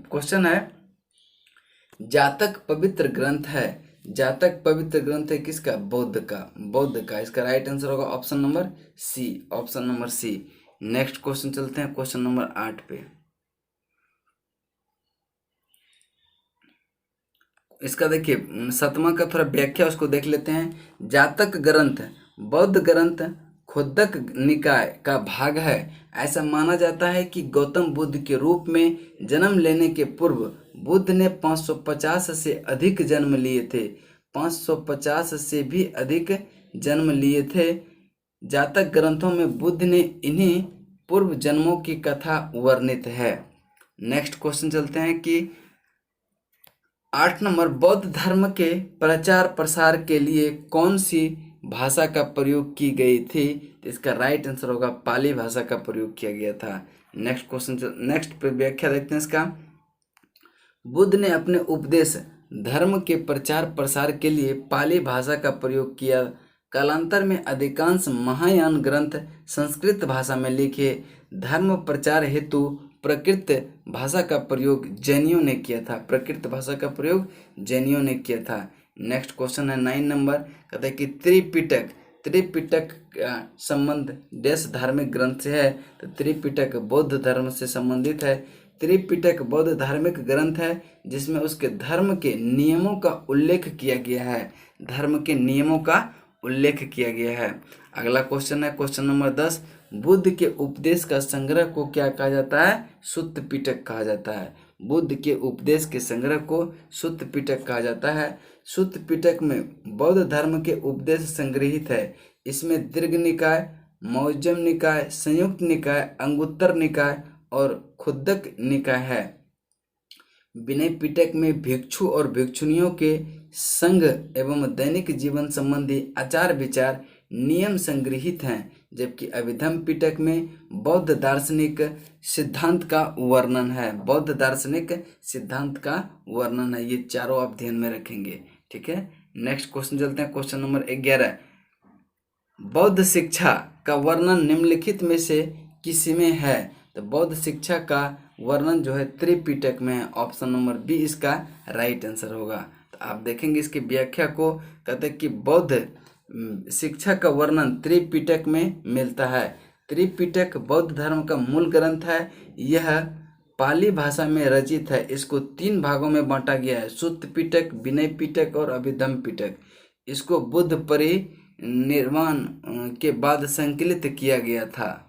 क्वेश्चन है, जातक पवित्र ग्रंथ है। जातक पवित्र ग्रंथ है किसका, बौद्ध का। इसका राइट आंसर होगा option number C. Next question चलते हैं, क्वेश्चन नंबर 8 पे। इसका देखिए 7वां का थोड़ा व्याख्या उसको देख लेते हैं। जातक ग्रंथ बौद्ध ग्रंथ खोदक निकाय का भाग है। ऐसा माना जाता है कि गौतम बुद्ध के रूप में जन्म लेने के पूर्व बुद्ध ने 550 से अधिक जन्म लिए थे। 550 से भी अधिक जन्म लिए थे। जातक ग्रंथों में बुद्ध ने इन्हीं पूर्व जन्मों की कथा वर्णित है। नेक्स्ट क्वेश्चन चलते हैं कि 8 नंबर, बौद्ध धर्म के प्रचार प्रसार के लिए कौन सी भाषा का प्रयोग की गई थी, तो इसका राइट आंसर होगा पाली भाषा का प्रयोग किया गया था। नेक्स्ट पे व्याख्या देखते हैं इसका। बुद्ध ने अपने उपदेश धर्म के प्रचार प्रसार के लिए पाली भाषा का प्रयोग किया। कालांतर में अधिकांश महायान ग्रंथ संस्कृत भाषा में लिखे। धर्म प्रचार हेतु प्राकृत भाषा का प्रयोग जैनियों ने किया था। नेक्स्ट क्वेश्चन है 9 नंबर, कहता है कि त्रिपिटक का संबंध देश धार्मिक ग्रंथ से है, तो त्रिपिटक बौद्ध धर्म से संबंधित है। त्रिपिटक बौद्ध धार्मिक ग्रंथ है जिसमें उसके धर्म के नियमों का उल्लेख किया गया है। धर्म के नियमों का उल्लेख किया गया है। अगला क्वेश्चन है क्वेश्चन नंबर 10। बुद्ध के उपदेश का संग्रह को क्या कहा जाता है? सुत्त पिटक कहा जाता है। बुद्ध के उपदेश के संग्रह को सुत्त पिटक कहा जाता है। सुत्त पिटक में बौद्ध धर्म के उपदेश संग्रहित है। इसमें दीर्घ निकाय, मौजम निकाय, संयुक्त निकाय, अंगुत्तर निकाय और खुद्दक निकाय है। विनय पिटक में भिक्षु और भिक्षुणियों के संघ एवं दैनिक जीवन संबंधी आचार विचार नियम संग्रहित हैं, जबकि अभिधम्म पिटक में बौद्ध दार्शनिक सिद्धांत का वर्णन है। बौद्ध दार्शनिक सिद्धांत का वर्णन है। ये चारों आप ध्यान में रखेंगे, ठीक है। नेक्स्ट क्वेश्चन चलते हैं क्वेश्चन नंबर 11। बौद्ध शिक्षा का वर्णन निम्नलिखित में से किसी में है? तो बौद्ध शिक्षा का वर्णन जो है त्रिपिटक में है। ऑप्शन नंबर बी इसका राइट आंसर होगा। तो आप देखेंगे इसकी व्याख्या को, कहते हैं कि बौद्ध शिक्षा का वर्णन त्रिपिटक में मिलता है। त्रिपिटक बौद्ध धर्म का मूल ग्रंथ है। यह पाली भाषा में रचित है। इसको 3 भागों में बांटा गया है, सुत्त पिटक, विनय पिटक और अभिधम्म पिटक। इसको बुद्ध परिनिर्वाण के बाद संकलित किया गया था।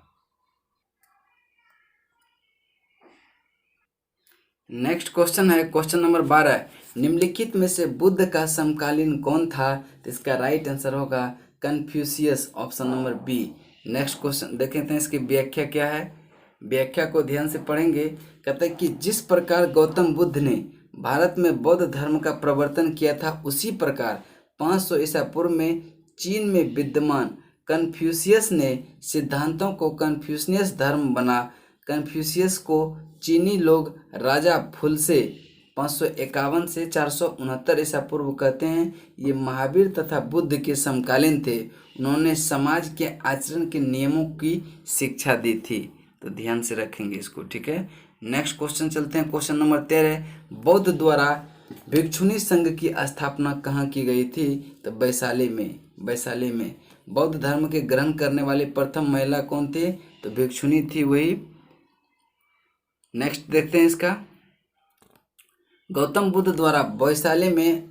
नेक्स्ट क्वेश्चन है क्वेश्चन नंबर 12। निम्नलिखित में से बुद्ध का समकालीन कौन था? तो इसका राइट आंसर होगा Confucius, option number B. Next question देखें तो इसकी व्याख्या क्या है। व्याख्या को ध्यान से पढ़ेंगे। कहते हैं कि जिस प्रकार गौतम बुद्ध ने भारत में बौद्ध धर्म का प्रवर्तन किया था, उसी प्रकार 500 ईसा पूर्व में चीन में विद्यमान कन्फ्यूशियस ने सिद्धांतों को कन्फ्यूशियस धर्म बना। कन्फ्यूशियस को चीनी लोग राजा फुलसे 551 से 469 ईसा पूर्व कहते हैं। ये महावीर तथा बुद्ध के समकालीन थे। उन्होंने समाज के आचरण के नियमों की शिक्षा दी थी। तो ध्यान से रखेंगे इसको, ठीक है। नेक्स्ट क्वेश्चन चलते हैं क्वेश्चन नंबर 13। बौद्ध द्वारा भिक्षुणी संघ की स्थापना कहाँ की गई थी? तो वैशाली में। वैशाली में बौद्ध धर्म के ग्रहण करने वाली प्रथम महिला कौन थी? तो भिक्षुणी थी वही। नेक्स्ट देखते हैं इसका। गौतम बुद्ध द्वारा वैशाली में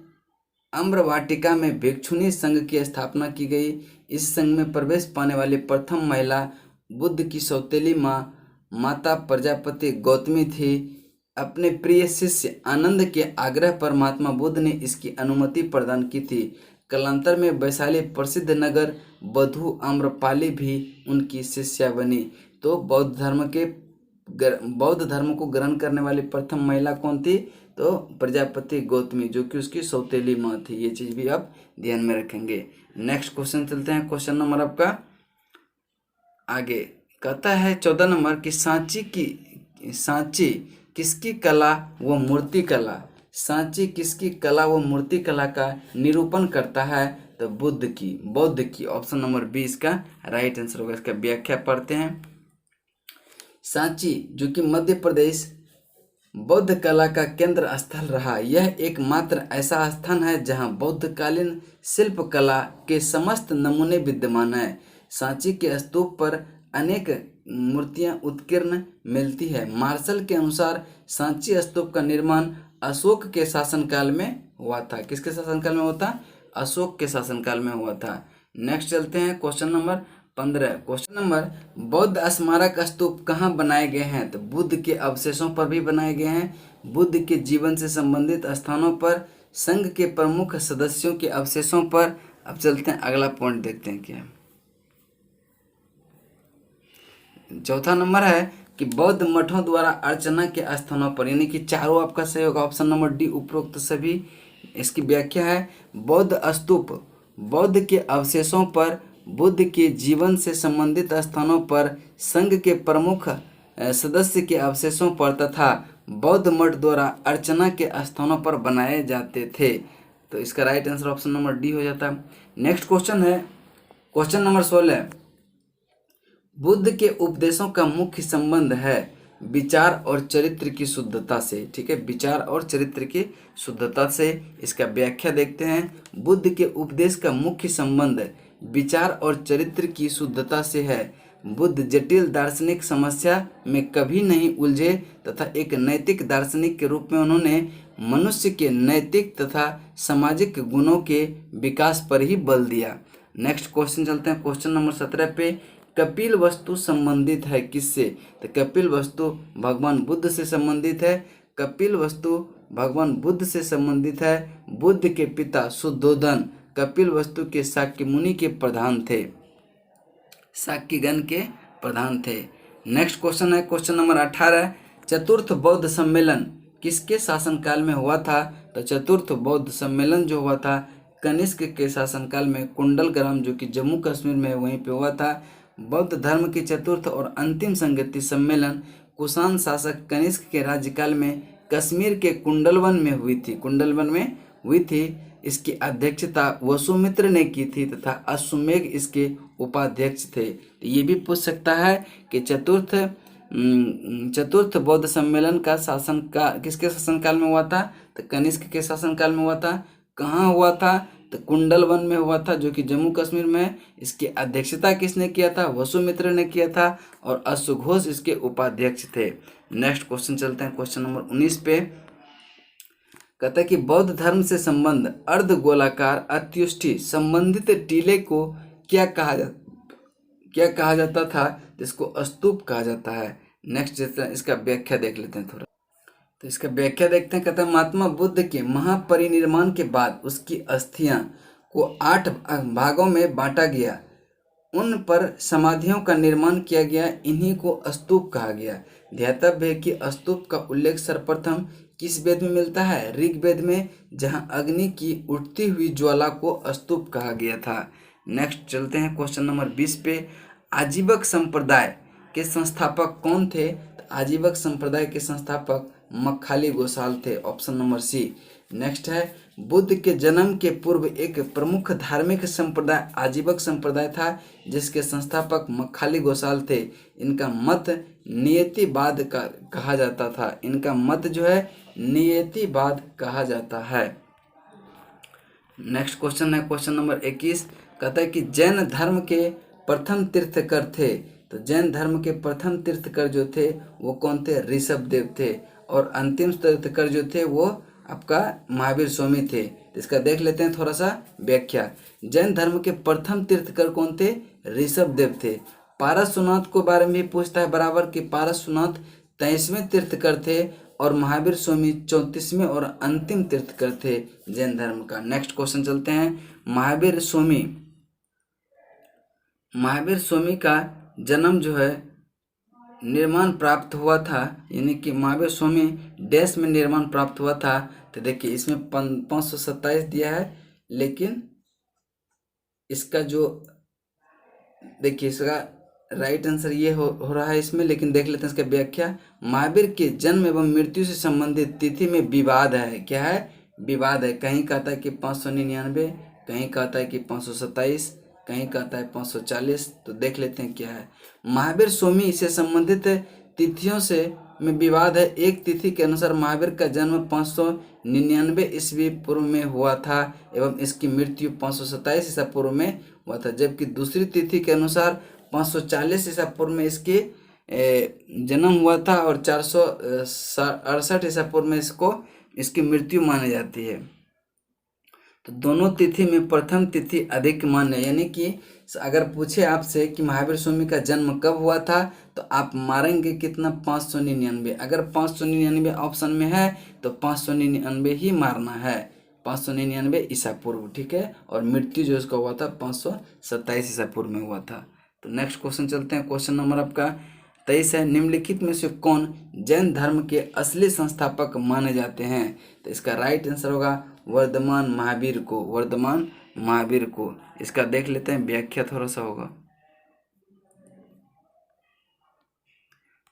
अम्रवाटिका में भिक्षुणी संघ की स्थापना की गई। इस संघ में प्रवेश पाने वाली प्रथम महिला बुद्ध की सौतेली माता प्रजापति गौतमी थी। अपने प्रिय शिष्य आनंद के आग्रह पर महात्मा बुद्ध ने इसकी अनुमति प्रदान की थी। कालांतर में वैशाली प्रसिद्ध नगर बधू आम्रपाली भी उनकी शिष्या बनी। तो बौद्ध धर्म को ग्रहण करने वाली प्रथम महिला कौन थी? तो प्रजापति गौतमी, जो कि उसकी सौतेली माँ थी। ये चीज भी आप ध्यान में रखेंगे। नेक्स्ट क्वेश्चन चलते हैं क्वेश्चन नंबर आपका आगे। कहता है 14 नंबर की सांची किसकी कला व मूर्ति कला, सांची किसकी कला व मूर्ति कला का निरूपण करता है? तो बौद्ध की। ऑप्शन नंबर बी इसका राइट आंसर होगा। इसका व्याख्या पढ़ते हैं। सांची जो कि मध्य प्रदेश बौद्ध कला का केंद्र स्थल रहा। यह एकमात्र ऐसा स्थान है जहां बौद्धकालीन शिल्प कला के समस्त नमूने विद्यमान है। सांची के स्तूप पर अनेक मूर्तियां उत्कीर्ण मिलती है। मार्शल के अनुसार सांची स्तूप का निर्माण अशोक के शासनकाल में हुआ था। किसके शासनकाल में हुआ था? अशोक के शासनकाल में हुआ था। नेक्स्ट चलते हैं क्वेश्चन नंबर 15। क्वेश्चन नंबर बौद्ध स्मारक स्तूप कहाँ बनाए गए हैं? तो बुद्ध के अवशेषों पर भी बनाए गए हैं, बुद्ध के जीवन से संबंधित स्थानों पर, संघ के प्रमुख सदस्यों के अवशेषों पर। अब चलते हैं अगला पॉइंट देखते हैं क्या। चौथा नंबर है कि बौद्ध मठों द्वारा अर्चना के स्थानों पर, यानी कि चारों आपका सही होगा। ऑप्शन नंबर डी उपरोक्त सभी। इसकी व्याख्या है बौद्ध स्तूप बौद्ध के अवशेषों पर, बुद्ध के जीवन से संबंधित स्थानों पर, संघ के प्रमुख सदस्य के अवशेषों पर तथा बौद्ध मठ द्वारा अर्चना के स्थानों पर बनाए जाते थे। तो इसका right answer option number D हो जाता है। नेक्स्ट क्वेश्चन है क्वेश्चन नंबर 16। बुद्ध के उपदेशों का मुख्य संबंध है विचार और चरित्र की शुद्धता से। ठीक है, विचार और चरित्र की शुद्धता से। इसका व्याख्या देखते हैं। बुद्ध के उपदेश का मुख्य संबंध विचार और चरित्र की शुद्धता से है। बुद्ध जटिल दार्शनिक समस्या में कभी नहीं उलझे तथा एक नैतिक दार्शनिक के रूप में उन्होंने मनुष्य के नैतिक तथा सामाजिक गुणों के विकास पर ही बल दिया। नेक्स्ट क्वेश्चन चलते हैं, क्वेश्चन नंबर 17 पे। कपिल वस्तु संबंधित है किससे? तो कपिल वस्तु भगवान बुद्ध से संबंधित है। कपिल वस्तु भगवान बुद्ध से संबंधित है। बुद्ध के पिता शुद्धोधन कपिल वस्तु के शाक्य मुनि के प्रधान थे, शाक्यगण के प्रधान थे। नेक्स्ट क्वेश्चन है क्वेश्चन नंबर 18। चतुर्थ बौद्ध सम्मेलन किसके शासनकाल में हुआ था? तो चतुर्थ बौद्ध सम्मेलन जो हुआ था कनिष्क के शासनकाल में, कुंडलग्राम जो कि जम्मू कश्मीर में वहीं पे हुआ था। बौद्ध धर्म की चतुर्थ और अंतिम संगति सम्मेलन कुषाण शासक कनिष्क के राज्यकाल में कश्मीर के कुंडलवन में हुई थी, कुंडलवन में हुई थी। इसकी अध्यक्षता वसुमित्र ने की थी तथा अश्वमेघ इसके उपाध्यक्ष थे। तो ये भी पूछ सकता है कि चतुर्थ बौद्ध सम्मेलन का शासन का किसके शासनकाल में हुआ था? तो कनिष्क के शासनकाल में हुआ था। कहाँ हुआ था? तो कुंडलवन में हुआ था जो कि जम्मू कश्मीर में है। इसकी अध्यक्षता किसने किया था? वसुमित्र ने किया था और अश्वघोष इसके उपाध्यक्ष थे। नेक्स्ट क्वेश्चन चलते हैं क्वेश्चन नंबर 19 पे। कहता है कि बौद्ध धर्म से संबंध अर्ध गोलाकार अत्युष्टि संबंधित टीले को क्या कहा जाता था? जिसको स्तूप कहा जाता है। नेक्स्ट इसका व्याख्या देख लेते हैं थोड़ा। तो इसका व्याख्या देखते हैं। कहता है महात्मा बुद्ध के महापरिनिर्वाण के बाद उसकी अस्थियां को 8 भागों में बांटा गया, उन पर समाधियों का निर्माण किया गया, इन्हीं को स्तूप कहा गया। ध्यातव्य है कि स्तूप का उल्लेख सर्वप्रथम किस वेद में मिलता है? ऋग्वेद में, जहां अग्नि की उठती हुई ज्वाला को स्तूप कहा गया था। नेक्स्ट चलते हैं क्वेश्चन नंबर 20 पे। आजीवक संप्रदाय के संस्थापक कौन थे? तो आजीवक संप्रदाय के संस्थापक मक्खाली गोसाल थे, ऑप्शन नंबर सी। नेक्स्ट है बुद्ध के जन्म के पूर्व एक प्रमुख धार्मिक संप्रदाय आजीवक संप्रदाय था जिसके संस्थापक मक्खाली गोसाल थे। इनका मत नियतिवाद का कहा जाता था। इनका मत जो है नियतिवाद कहा जाता है। नेक्स्ट क्वेश्चन है क्वेश्चन नंबर 21। कहता है कि जैन धर्म के प्रथम तीर्थकर थे। तो जैन धर्म के प्रथम तीर्थकर जो थे वो कौन थे? ऋषभदेव थे। और अंतिम तीर्थकर जो थे वो आपका महावीर स्वामी थे। इसका देख लेते हैं थोड़ा सा व्याख्या। जैन धर्म के प्रथम तीर्थकर कौन थे? ऋषभदेव थे। पारसनाथ को बारे में भी पूछता है बराबर कि पारसनाथ 23वें तीर्थकर थे और महावीर स्वामी 34वें और अंतिम तीर्थकर थे जैन धर्म का। नेक्स्ट क्वेश्चन चलते हैं। महावीर स्वामी का जन्म जो है निर्माण प्राप्त हुआ था, यानी कि महावीर स्वामी डैश में निर्माण प्राप्त हुआ था। तो देखिए इसमें 527 दिया है, लेकिन इसका जो देखिए इसका राइट आंसर ये हो रहा है इसमें, लेकिन देख लेते हैं इसका व्याख्या। महावीर के जन्म एवं मृत्यु से संबंधित तिथि में विवाद है। क्या है? विवाद है। कहीं कहता है कि 599, कहीं कहता है कि 527, कहीं कहता है 540। तो देख लेते हैं क्या है। महावीर स्वामी से संबंधित तिथियों से में विवाद है। एक तिथि के अनुसार महावीर का जन्म 599 ईस्वी पूर्व में हुआ था एवं इसकी मृत्यु 527 ईसा पूर्व में हुआ था, जबकि दूसरी तिथि के अनुसार 540 ईसा पूर्व में इसके जन्म हुआ था और 468 ईसा पूर्व में इसकी मृत्यु मानी जाती है। तो दोनों तिथि में प्रथम तिथि अधिक मान्य है। यानी कि अगर पूछे आपसे कि महावीर स्वामी का जन्म कब हुआ था तो आप मारेंगे कितना? 599। अगर 599 ऑप्शन में है तो 599 ही मारना है, 599 ईसा पूर्व, ठीक है। और मृत्यु जो इसका हुआ था 527 ईसा पूर्व में हुआ था। तो नेक्स्ट क्वेश्चन चलते हैं। क्वेश्चन नंबर आपका 23 है। निम्नलिखित में से कौन जैन धर्म के असली संस्थापक माने जाते हैं? तो इसका राइट आंसर होगा वर्धमान महावीर को, वर्धमान महावीर को। इसका देख लेते हैं व्याख्या थोड़ा सा होगा।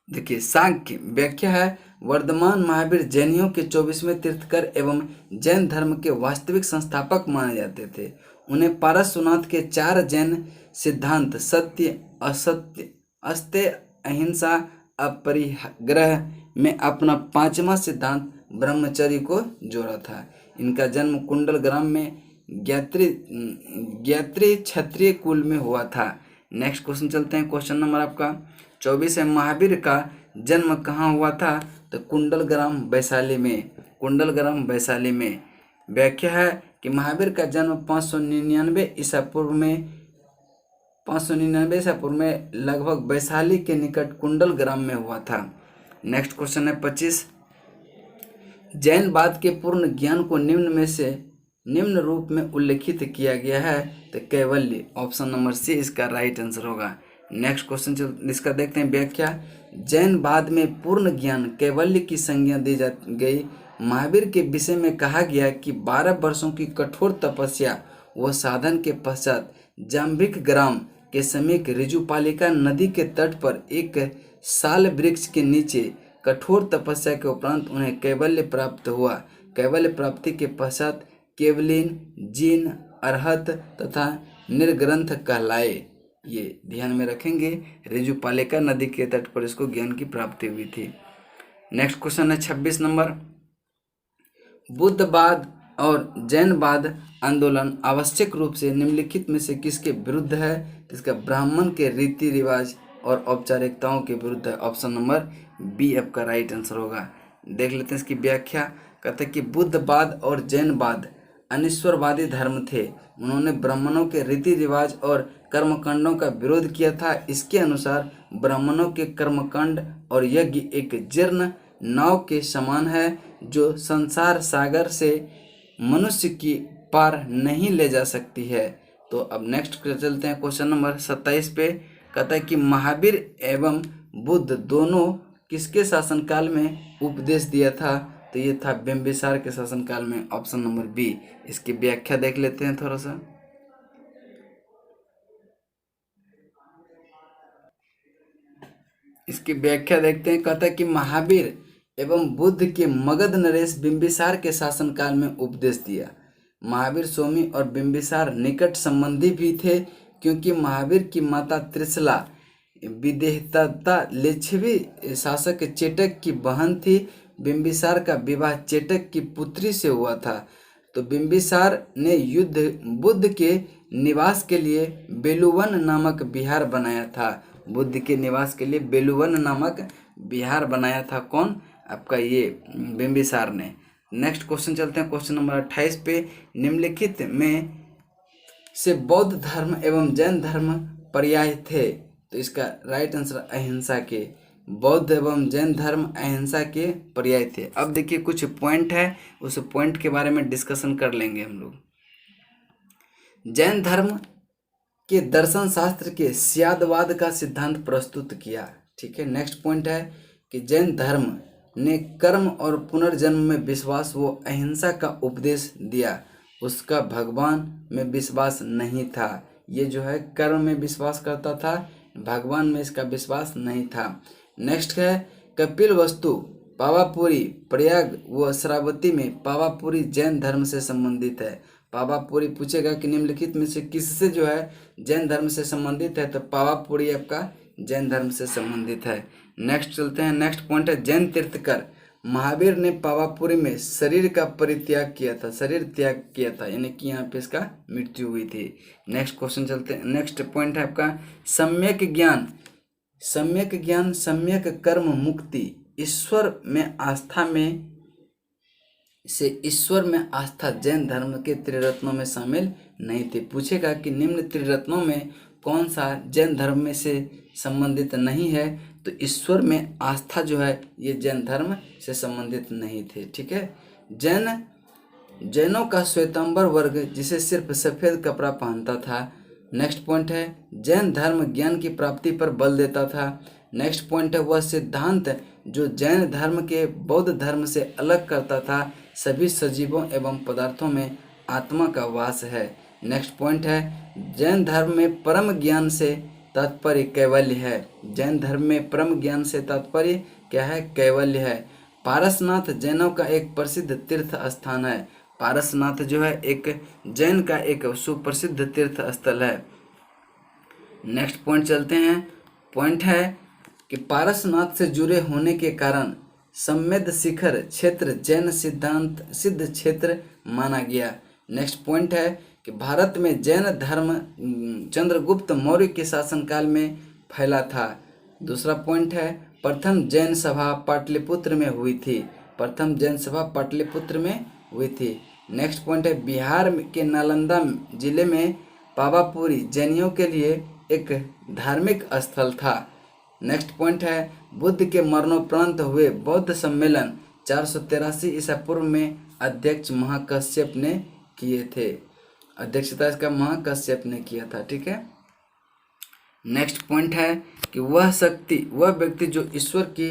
देखिए सांख्य व्याख्या है, वर्धमान महावीर जैनियों के 24वें तीर्थकर एवं जैन धर्म के वास्तविक संस्थापक माने जाते थे। उन्हें पारसनाथ के 4 जैन सिद्धांत सत्य, असत्य, अस्तेय, अहिंसा, अपरिग्रह में अपना 5वां सिद्धांत ब्रह्मचर्य को जोड़ा था। इनका जन्म कुंडल ग्राम में ज्ञात्री क्षत्रिय कुल में हुआ था। नेक्स्ट क्वेश्चन चलते हैं। क्वेश्चन नंबर आपका 24 है। महावीर का जन्म कहाँ हुआ था? तो कुंडलग्राम वैशाली में, कुंडलग्राम वैशाली में। व्याख्या है कि महावीर का जन्म 599 ईसा पूर्व में 599 ईसा पूर्व में लगभग वैशाली के निकट कुंडलग्राम में हुआ था। नेक्स्ट क्वेश्चन है 25। जैनवाद के पूर्ण ज्ञान को निम्न में से निम्न रूप में उल्लेखित किया गया है। तो कैवल्य, ऑप्शन नंबर सी इसका राइट आंसर होगा। नेक्स्ट क्वेश्चन इसका देखते हैं व्याख्या। जैनवाद में पूर्ण ज्ञान कैवल्य की संज्ञा दी जा गई। महावीर के विषय में कहा गया कि 12 वर्षों की कठोर तपस्या व साधन के पश्चात जाम्बिक ग्राम के समीप ऋजुपालिका नदी के तट पर एक साल वृक्ष के नीचे कठोर तपस्या के उपरांत उन्हें कैवल्य प्राप्त हुआ। कैवल्य प्राप्ति के पश्चात केवलिन, जीन, अरहत तथा निर्ग्रंथ कहलाए। ये ध्यान में रखेंगे। ऋजुपालिका नदी के तट पर इसको ज्ञान की प्राप्ति हुई थी। नेक्स्ट क्वेश्चन है 26 नंबर। बुद्धवाद और जैनवाद आंदोलन आवश्यक रूप से निम्नलिखित में से किसके विरुद्ध है? इसका ब्राह्मण के रीति रिवाज और औपचारिकताओं के विरुद्ध है। ऑप्शन नंबर बी आपका राइट आंसर होगा। देख लेते हैं इसकी व्याख्या। कहते हैं कि बुद्धवाद और जैनवाद अनिश्वरवादी धर्म थे। उन्होंने ब्राह्मणों के रीति रिवाज और कर्मकांडों का विरोध किया था। इसके अनुसार ब्राह्मणों के कर्मकांड और यज्ञ एक जीर्ण नाव के समान है जो संसार सागर से मनुष्य की पार नहीं ले जा सकती है। तो अब नेक्स्ट चलते हैं क्वेश्चन नंबर 27 पे। कहता है कि महावीर एवं बुद्ध दोनों किसके शासनकाल में उपदेश दिया था? तो ये था बिंबिसार के शासनकाल में। Option number B. इसकी व्याख्या देख लेते हैं थोड़ा सा। इसकी व्याख्या देखते हैं। कहता है कि महावीर एवं बुद्ध के मगध नरेश बिंबिसार के शासनकाल में उपदेश दिया। महावीर स्वामी और बिंबिसार निकट संबंधी भी थे क्योंकि महावीर की माता त्रिशला विदेहता लिच्छवी शासक चेटक की बहन थी। बिंबिसार का विवाह चेटक की पुत्री से हुआ था। तो बिंबिसार ने बुद्ध के निवास के लिए बेलुवन नामक विहार बनाया था। बुद्ध के निवास के लिए बेलुवन नामक विहार बनाया था। कौन? आपका ये बिंबिसार ने। नेक्स्ट क्वेश्चन चलते हैं क्वेश्चन नंबर 28 पे। निम्नलिखित में से बौद्ध धर्म एवं जैन धर्म पर्याय थे। तो इसका राइट आंसर अहिंसा के। बौद्ध एवं जैन धर्म अहिंसा के पर्याय थे। अब देखिए कुछ पॉइंट है, उस पॉइंट के बारे में डिस्कशन कर लेंगे हम लोग। जैन धर्म के दर्शन शास्त्र के स्यादवाद का सिद्धांत प्रस्तुत किया। ठीक है। नेक्स्ट पॉइंट है कि जैन धर्म ने कर्म और पुनर्जन्म में विश्वास व अहिंसा का उपदेश दिया। उसका भगवान में विश्वास नहीं था। ये जो है कर्म में विश्वास करता था, भगवान में इसका विश्वास नहीं था। नेक्स्ट है कपिल वस्तु, पावापुरी, प्रयाग व श्रावती में पावापुरी जैन धर्म से संबंधित है। पावापुरी पूछेगा कि निम्नलिखित में से किससे जो है जैन धर्म से संबंधित है? तो पावापुरी आपका जैन धर्म से संबंधित है। नेक्स्ट चलते हैं। नेक्स्ट पॉइंट है जैन तीर्थकर महावीर ने पावापुरी में शरीर का परित्याग किया था, शरीर त्याग किया था, यानी कि यहाँ पे इसका मृत्यु हुई थी। नेक्स्ट क्वेश्चन चलते हैं। नेक्स्ट पॉइंट है आपका सम्यक ज्ञान, सम्यक ज्ञान, सम्यक कर्म मुक्ति, ईश्वर में आस्था में से ईश्वर में आस्था जैन धर्म के त्रिरत्नों में शामिल नहीं थे। पूछेगा कि निम्न त्रिरत्नों में कौन सा जैन धर्म में से संबंधित नहीं है? तो ईश्वर में आस्था जो है ये जैन धर्म से संबंधित नहीं थे। ठीक है। जैनों का श्वेतांबर वर्ग जिसे सिर्फ सफ़ेद कपड़ा पहनता था। नेक्स्ट पॉइंट है जैन धर्म ज्ञान की प्राप्ति पर बल देता था। नेक्स्ट पॉइंट है वह सिद्धांत जो जैन धर्म के बौद्ध धर्म से अलग करता था सभी सजीवों एवं पदार्थों में आत्मा का वास है। नेक्स्ट पॉइंट है जैन धर्म में परम ज्ञान से तात्पर्य कैवल्य है। जैन धर्म में परम ज्ञान से तात्पर्य क्या है? कैवल्य है। पारसनाथ जैनों का एक प्रसिद्ध तीर्थ स्थान है। पारसनाथ जो है एक जैन का एक सुप्रसिद्ध तीर्थ स्थल है। नेक्स्ट पॉइंट चलते हैं। पॉइंट है कि पारसनाथ से जुड़े होने के कारण सम्मेद शिखर क्षेत्र जैन सिद्धांत सिद्ध क्षेत्र माना गया। नेक्स्ट पॉइंट है कि कि भारत में जैन धर्म चंद्रगुप्त मौर्य के शासनकाल में फैला था। दूसरा पॉइंट है प्रथम जैन सभा पाटलिपुत्र में हुई थी। प्रथम जैन सभा पाटलिपुत्र में हुई थी। नेक्स्ट पॉइंट है बिहार के नालंदा जिले में पावापुरी जैनियों के लिए एक धार्मिक स्थल था। नेक्स्ट पॉइंट है बुद्ध के मरणोपरांत हुए बौद्ध सम्मेलन 483 ईसा पूर्व में अध्यक्ष महाकश्यप ने किए थे। अध्यक्षता इसका महाकश्यप ने किया था। ठीक है। नेक्स्ट पॉइंट है कि वह व्यक्ति जो ईश्वर की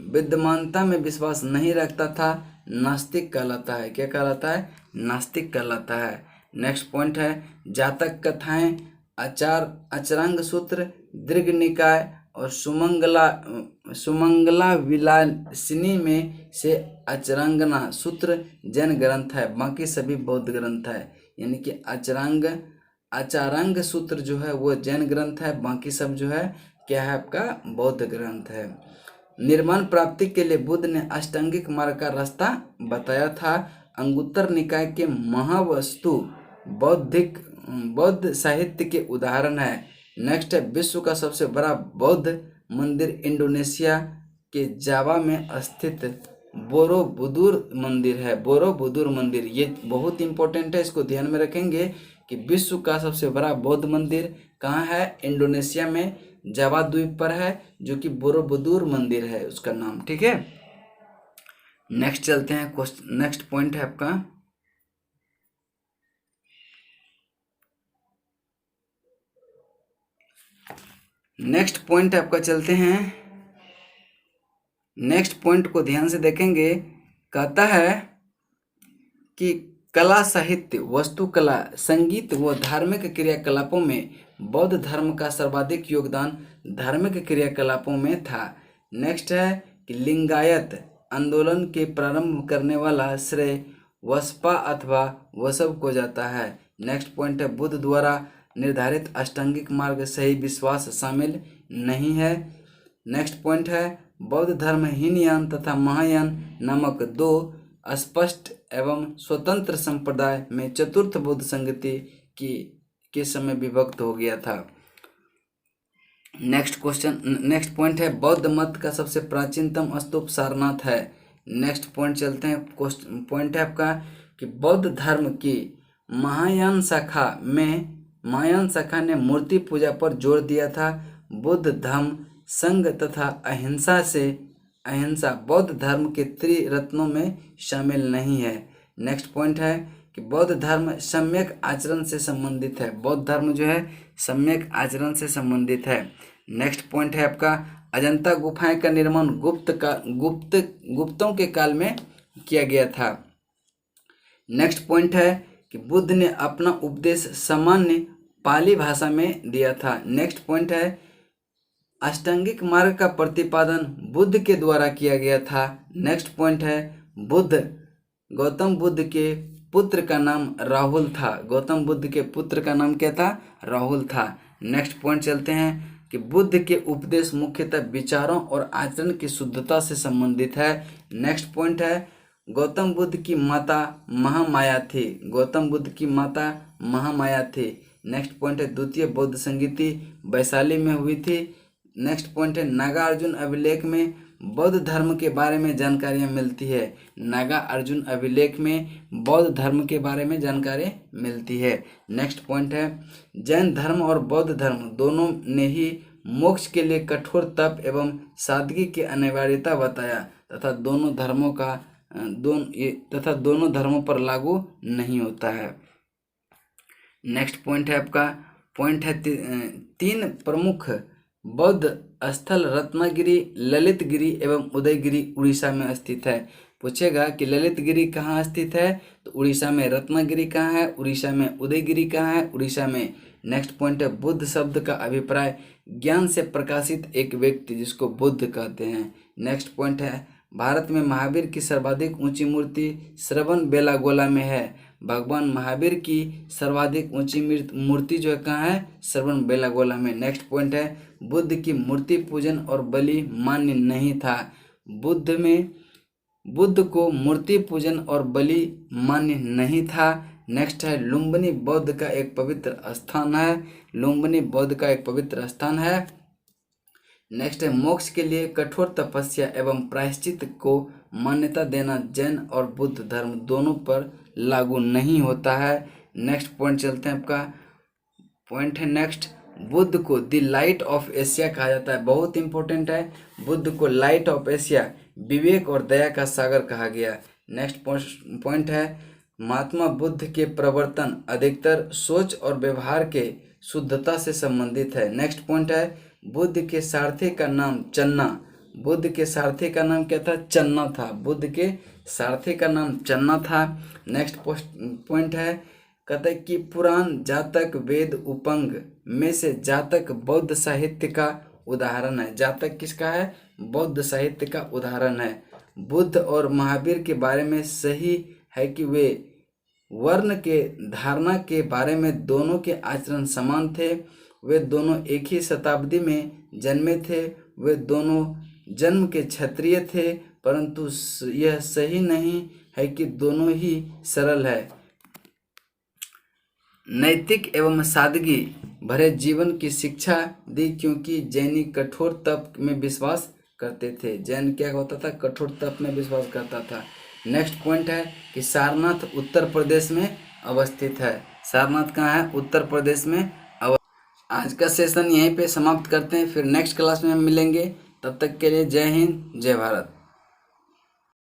विद्यमानता में विश्वास नहीं रखता था नास्तिक कहलाता है। क्या कहलाता है? नास्तिक कहलाता है। नेक्स्ट पॉइंट है जातक कथाएं, अचरंग सूत्र, दीर्घ निकाय और सुमंगला विलासिनी में से अचरंगना सूत्र जैन ग्रंथ है, बाकी सभी बौद्ध ग्रंथ है। यानी कि अचारंग सूत्र जो है वो जैन ग्रंथ है, बाकी सब जो है क्या है आपका बौद्ध ग्रंथ है। निर्माण प्राप्ति के लिए बुद्ध ने अष्टांगिक मार्ग का रास्ता बताया था। अंगुत्तर निकाय के महावस्तु बौद्ध साहित्य के उदाहरण है। नेक्स्ट है विश्व का सबसे बड़ा बौद्ध मंदिर इंडोनेशिया के जावा में स्थित बोरोबुदुर मंदिर है। बोरोबुदुर मंदिर ये बहुत इंपॉर्टेंट है, इसको ध्यान में रखेंगे कि विश्व का सबसे बड़ा बौद्ध मंदिर कहाँ है? इंडोनेशिया में जावा द्वीप पर है, जो कि बोरोबुदुर मंदिर है उसका नाम। ठीक है। नेक्स्ट चलते हैं नेक्स्ट पॉइंट है आपका चलते हैं नेक्स्ट पॉइंट को ध्यान से देखेंगे। कहता है कि कला, साहित्य, वास्तुकला, संगीत व धार्मिक क्रियाकलापों में बौद्ध धर्म का सर्वाधिक योगदान धार्मिक क्रियाकलापों में था। नेक्स्ट है कि लिंगायत आंदोलन के प्रारंभ करने वाला श्रेय वसपा अथवा वसव को जाता है। नेक्स्ट पॉइंट है बुद्ध द्वारा निर्धारित अष्टांगिक मार्ग सही विश्वास शामिल नहीं है। नेक्स्ट पॉइंट है बौद्ध धर्म हीनयान तथा महायान नामक दो स्पष्ट एवं स्वतंत्र संप्रदाय में चतुर्थ बुद्ध संगति के समय विभक्त हो गया था। नेक्स्ट पॉइंट है बौद्ध मत का सबसे प्राचीनतम स्तूप सारनाथ है। नेक्स्ट पॉइंट चलते हैं पॉइंट है आपका कि बौद्ध धर्म की महायान शाखा ने मूर्ति पूजा पर जोर दिया था। बुद्ध धम्म संघ तथा अहिंसा बौद्ध धर्म के त्रिरत्नों में शामिल नहीं है। नेक्स्ट पॉइंट है कि बौद्ध धर्म सम्यक आचरण से संबंधित है। बौद्ध धर्म जो है सम्यक आचरण से संबंधित है। नेक्स्ट पॉइंट है आपका अजंता गुफाएं का निर्माण गुप्तों के काल में किया गया था। नेक्स्ट पॉइंट है कि बुद्ध ने अपना उपदेश सामान्य पाली भाषा में दिया था। नेक्स्ट पॉइंट है अष्टांगिक मार्ग का प्रतिपादन बुद्ध के द्वारा किया गया था। नेक्स्ट पॉइंट है गौतम बुद्ध के पुत्र का नाम राहुल था। गौतम बुद्ध के पुत्र का नाम क्या था? राहुल था। नेक्स्ट पॉइंट चलते हैं कि बुद्ध के उपदेश मुख्यतः विचारों और आचरण की शुद्धता से संबंधित है। नेक्स्ट पॉइंट है गौतम बुद्ध की माता महामाया थी। गौतम बुद्ध की माता महामाया थी। नेक्स्ट पॉइंट है द्वितीय बौद्ध संगीति वैशाली में हुई थी। नेक्स्ट पॉइंट है नागा अर्जुन अभिलेख में बौद्ध धर्म के बारे में जानकारियाँ मिलती है। नागा अर्जुन अभिलेख में बौद्ध धर्म के बारे में जानकारी मिलती है। नेक्स्ट पॉइंट है जैन धर्म और बौद्ध धर्म दोनों ने ही मोक्ष के लिए कठोर तप एवं सादगी की अनिवार्यता बताया तथा दोनों धर्मों पर लागू नहीं होता है। नेक्स्ट पॉइंट है आपका तीन प्रमुख बौद्ध स्थल रत्नागिरी, ललितगिरी एवं उदयगिरी उड़ीसा में स्थित है। पूछेगा कि ललितगिरी कहाँ स्थित है तो उड़ीसा में। रत्नागिरी कहाँ है? उड़ीसा में। उदयगिरी कहाँ है? उड़ीसा में। नेक्स्ट पॉइंट है बुद्ध शब्द का अभिप्राय ज्ञान से प्रकाशित एक व्यक्ति जिसको बुद्ध कहते हैं। नेक्स्ट पॉइंट है भारत में महावीर की सर्वाधिक ऊंची मूर्ति श्रवणबेलागोला में है। भगवान महावीर की सर्वाधिक ऊंची मूर्ति जो है कहाँ है? श्रवणबेलागोला में। नेक्स्ट पॉइंट है बुद्ध की मूर्ति पूजन और बलि मान्य नहीं था। बुद्ध को मूर्ति पूजन और बलि मान्य नहीं था। नेक्स्ट है लुम्बिनी बौद्ध का एक पवित्र स्थान है। लुम्बिनी बौद्ध का एक पवित्र स्थान है। नेक्स्ट है मोक्ष के लिए कठोर तपस्या एवं प्रायश्चित को मान्यता देना जैन और बुद्ध धर्म दोनों पर लागू नहीं होता है। नेक्स्ट पॉइंट चलते हैं, आपका पॉइंट है नेक्स्ट, बुद्ध को द लाइट ऑफ एशिया कहा जाता है। बहुत इंपॉर्टेंट है, बुद्ध को लाइट ऑफ एशिया, विवेक और दया का सागर कहा गया। नेक्स्ट पॉइंट है महात्मा बुद्ध के प्रवर्तन अधिकतर सोच और व्यवहार के शुद्धता से संबंधित है। नेक्स्ट पॉइंट है बुद्ध के सारथी का नाम चन्ना। बुद्ध के सारथी का नाम क्या था? चन्ना था। बुद्ध के सारथी का नाम चन्ना था। नेक्स्ट पॉइंट है, कहते हैं कि पुराण, जातक, वेद, उपंग में से जातक बौद्ध साहित्य का उदाहरण है। जातक किसका है? बौद्ध साहित्य का उदाहरण है। बुद्ध और महावीर के बारे में सही है कि वे वर्ण के धारणा के बारे में दोनों के आचरण समान थे। वे दोनों एक ही शताब्दी में जन्मे थे। वे दोनों जन्म के क्षत्रिय थे, परंतु यह सही नहीं है कि दोनों ही सरल है। नैतिक एवं सादगी भरे जीवन की शिक्षा दी, क्योंकि जैनी कठोर तप में विश्वास करते थे। जैन क्या होता था? कठोर तप में विश्वास करता था। नेक्स्ट पॉइंट है कि सारनाथ उत्तर प्रदेश में अवस्थित है। सारनाथ कहाँ है? उत्तर प्रदेश में। आज का सेशन यहीं पे समाप्त करते हैं, फिर नेक्स्ट क्लास में हम मिलेंगे। तब तक के लिए जय हिंद, जय भारत।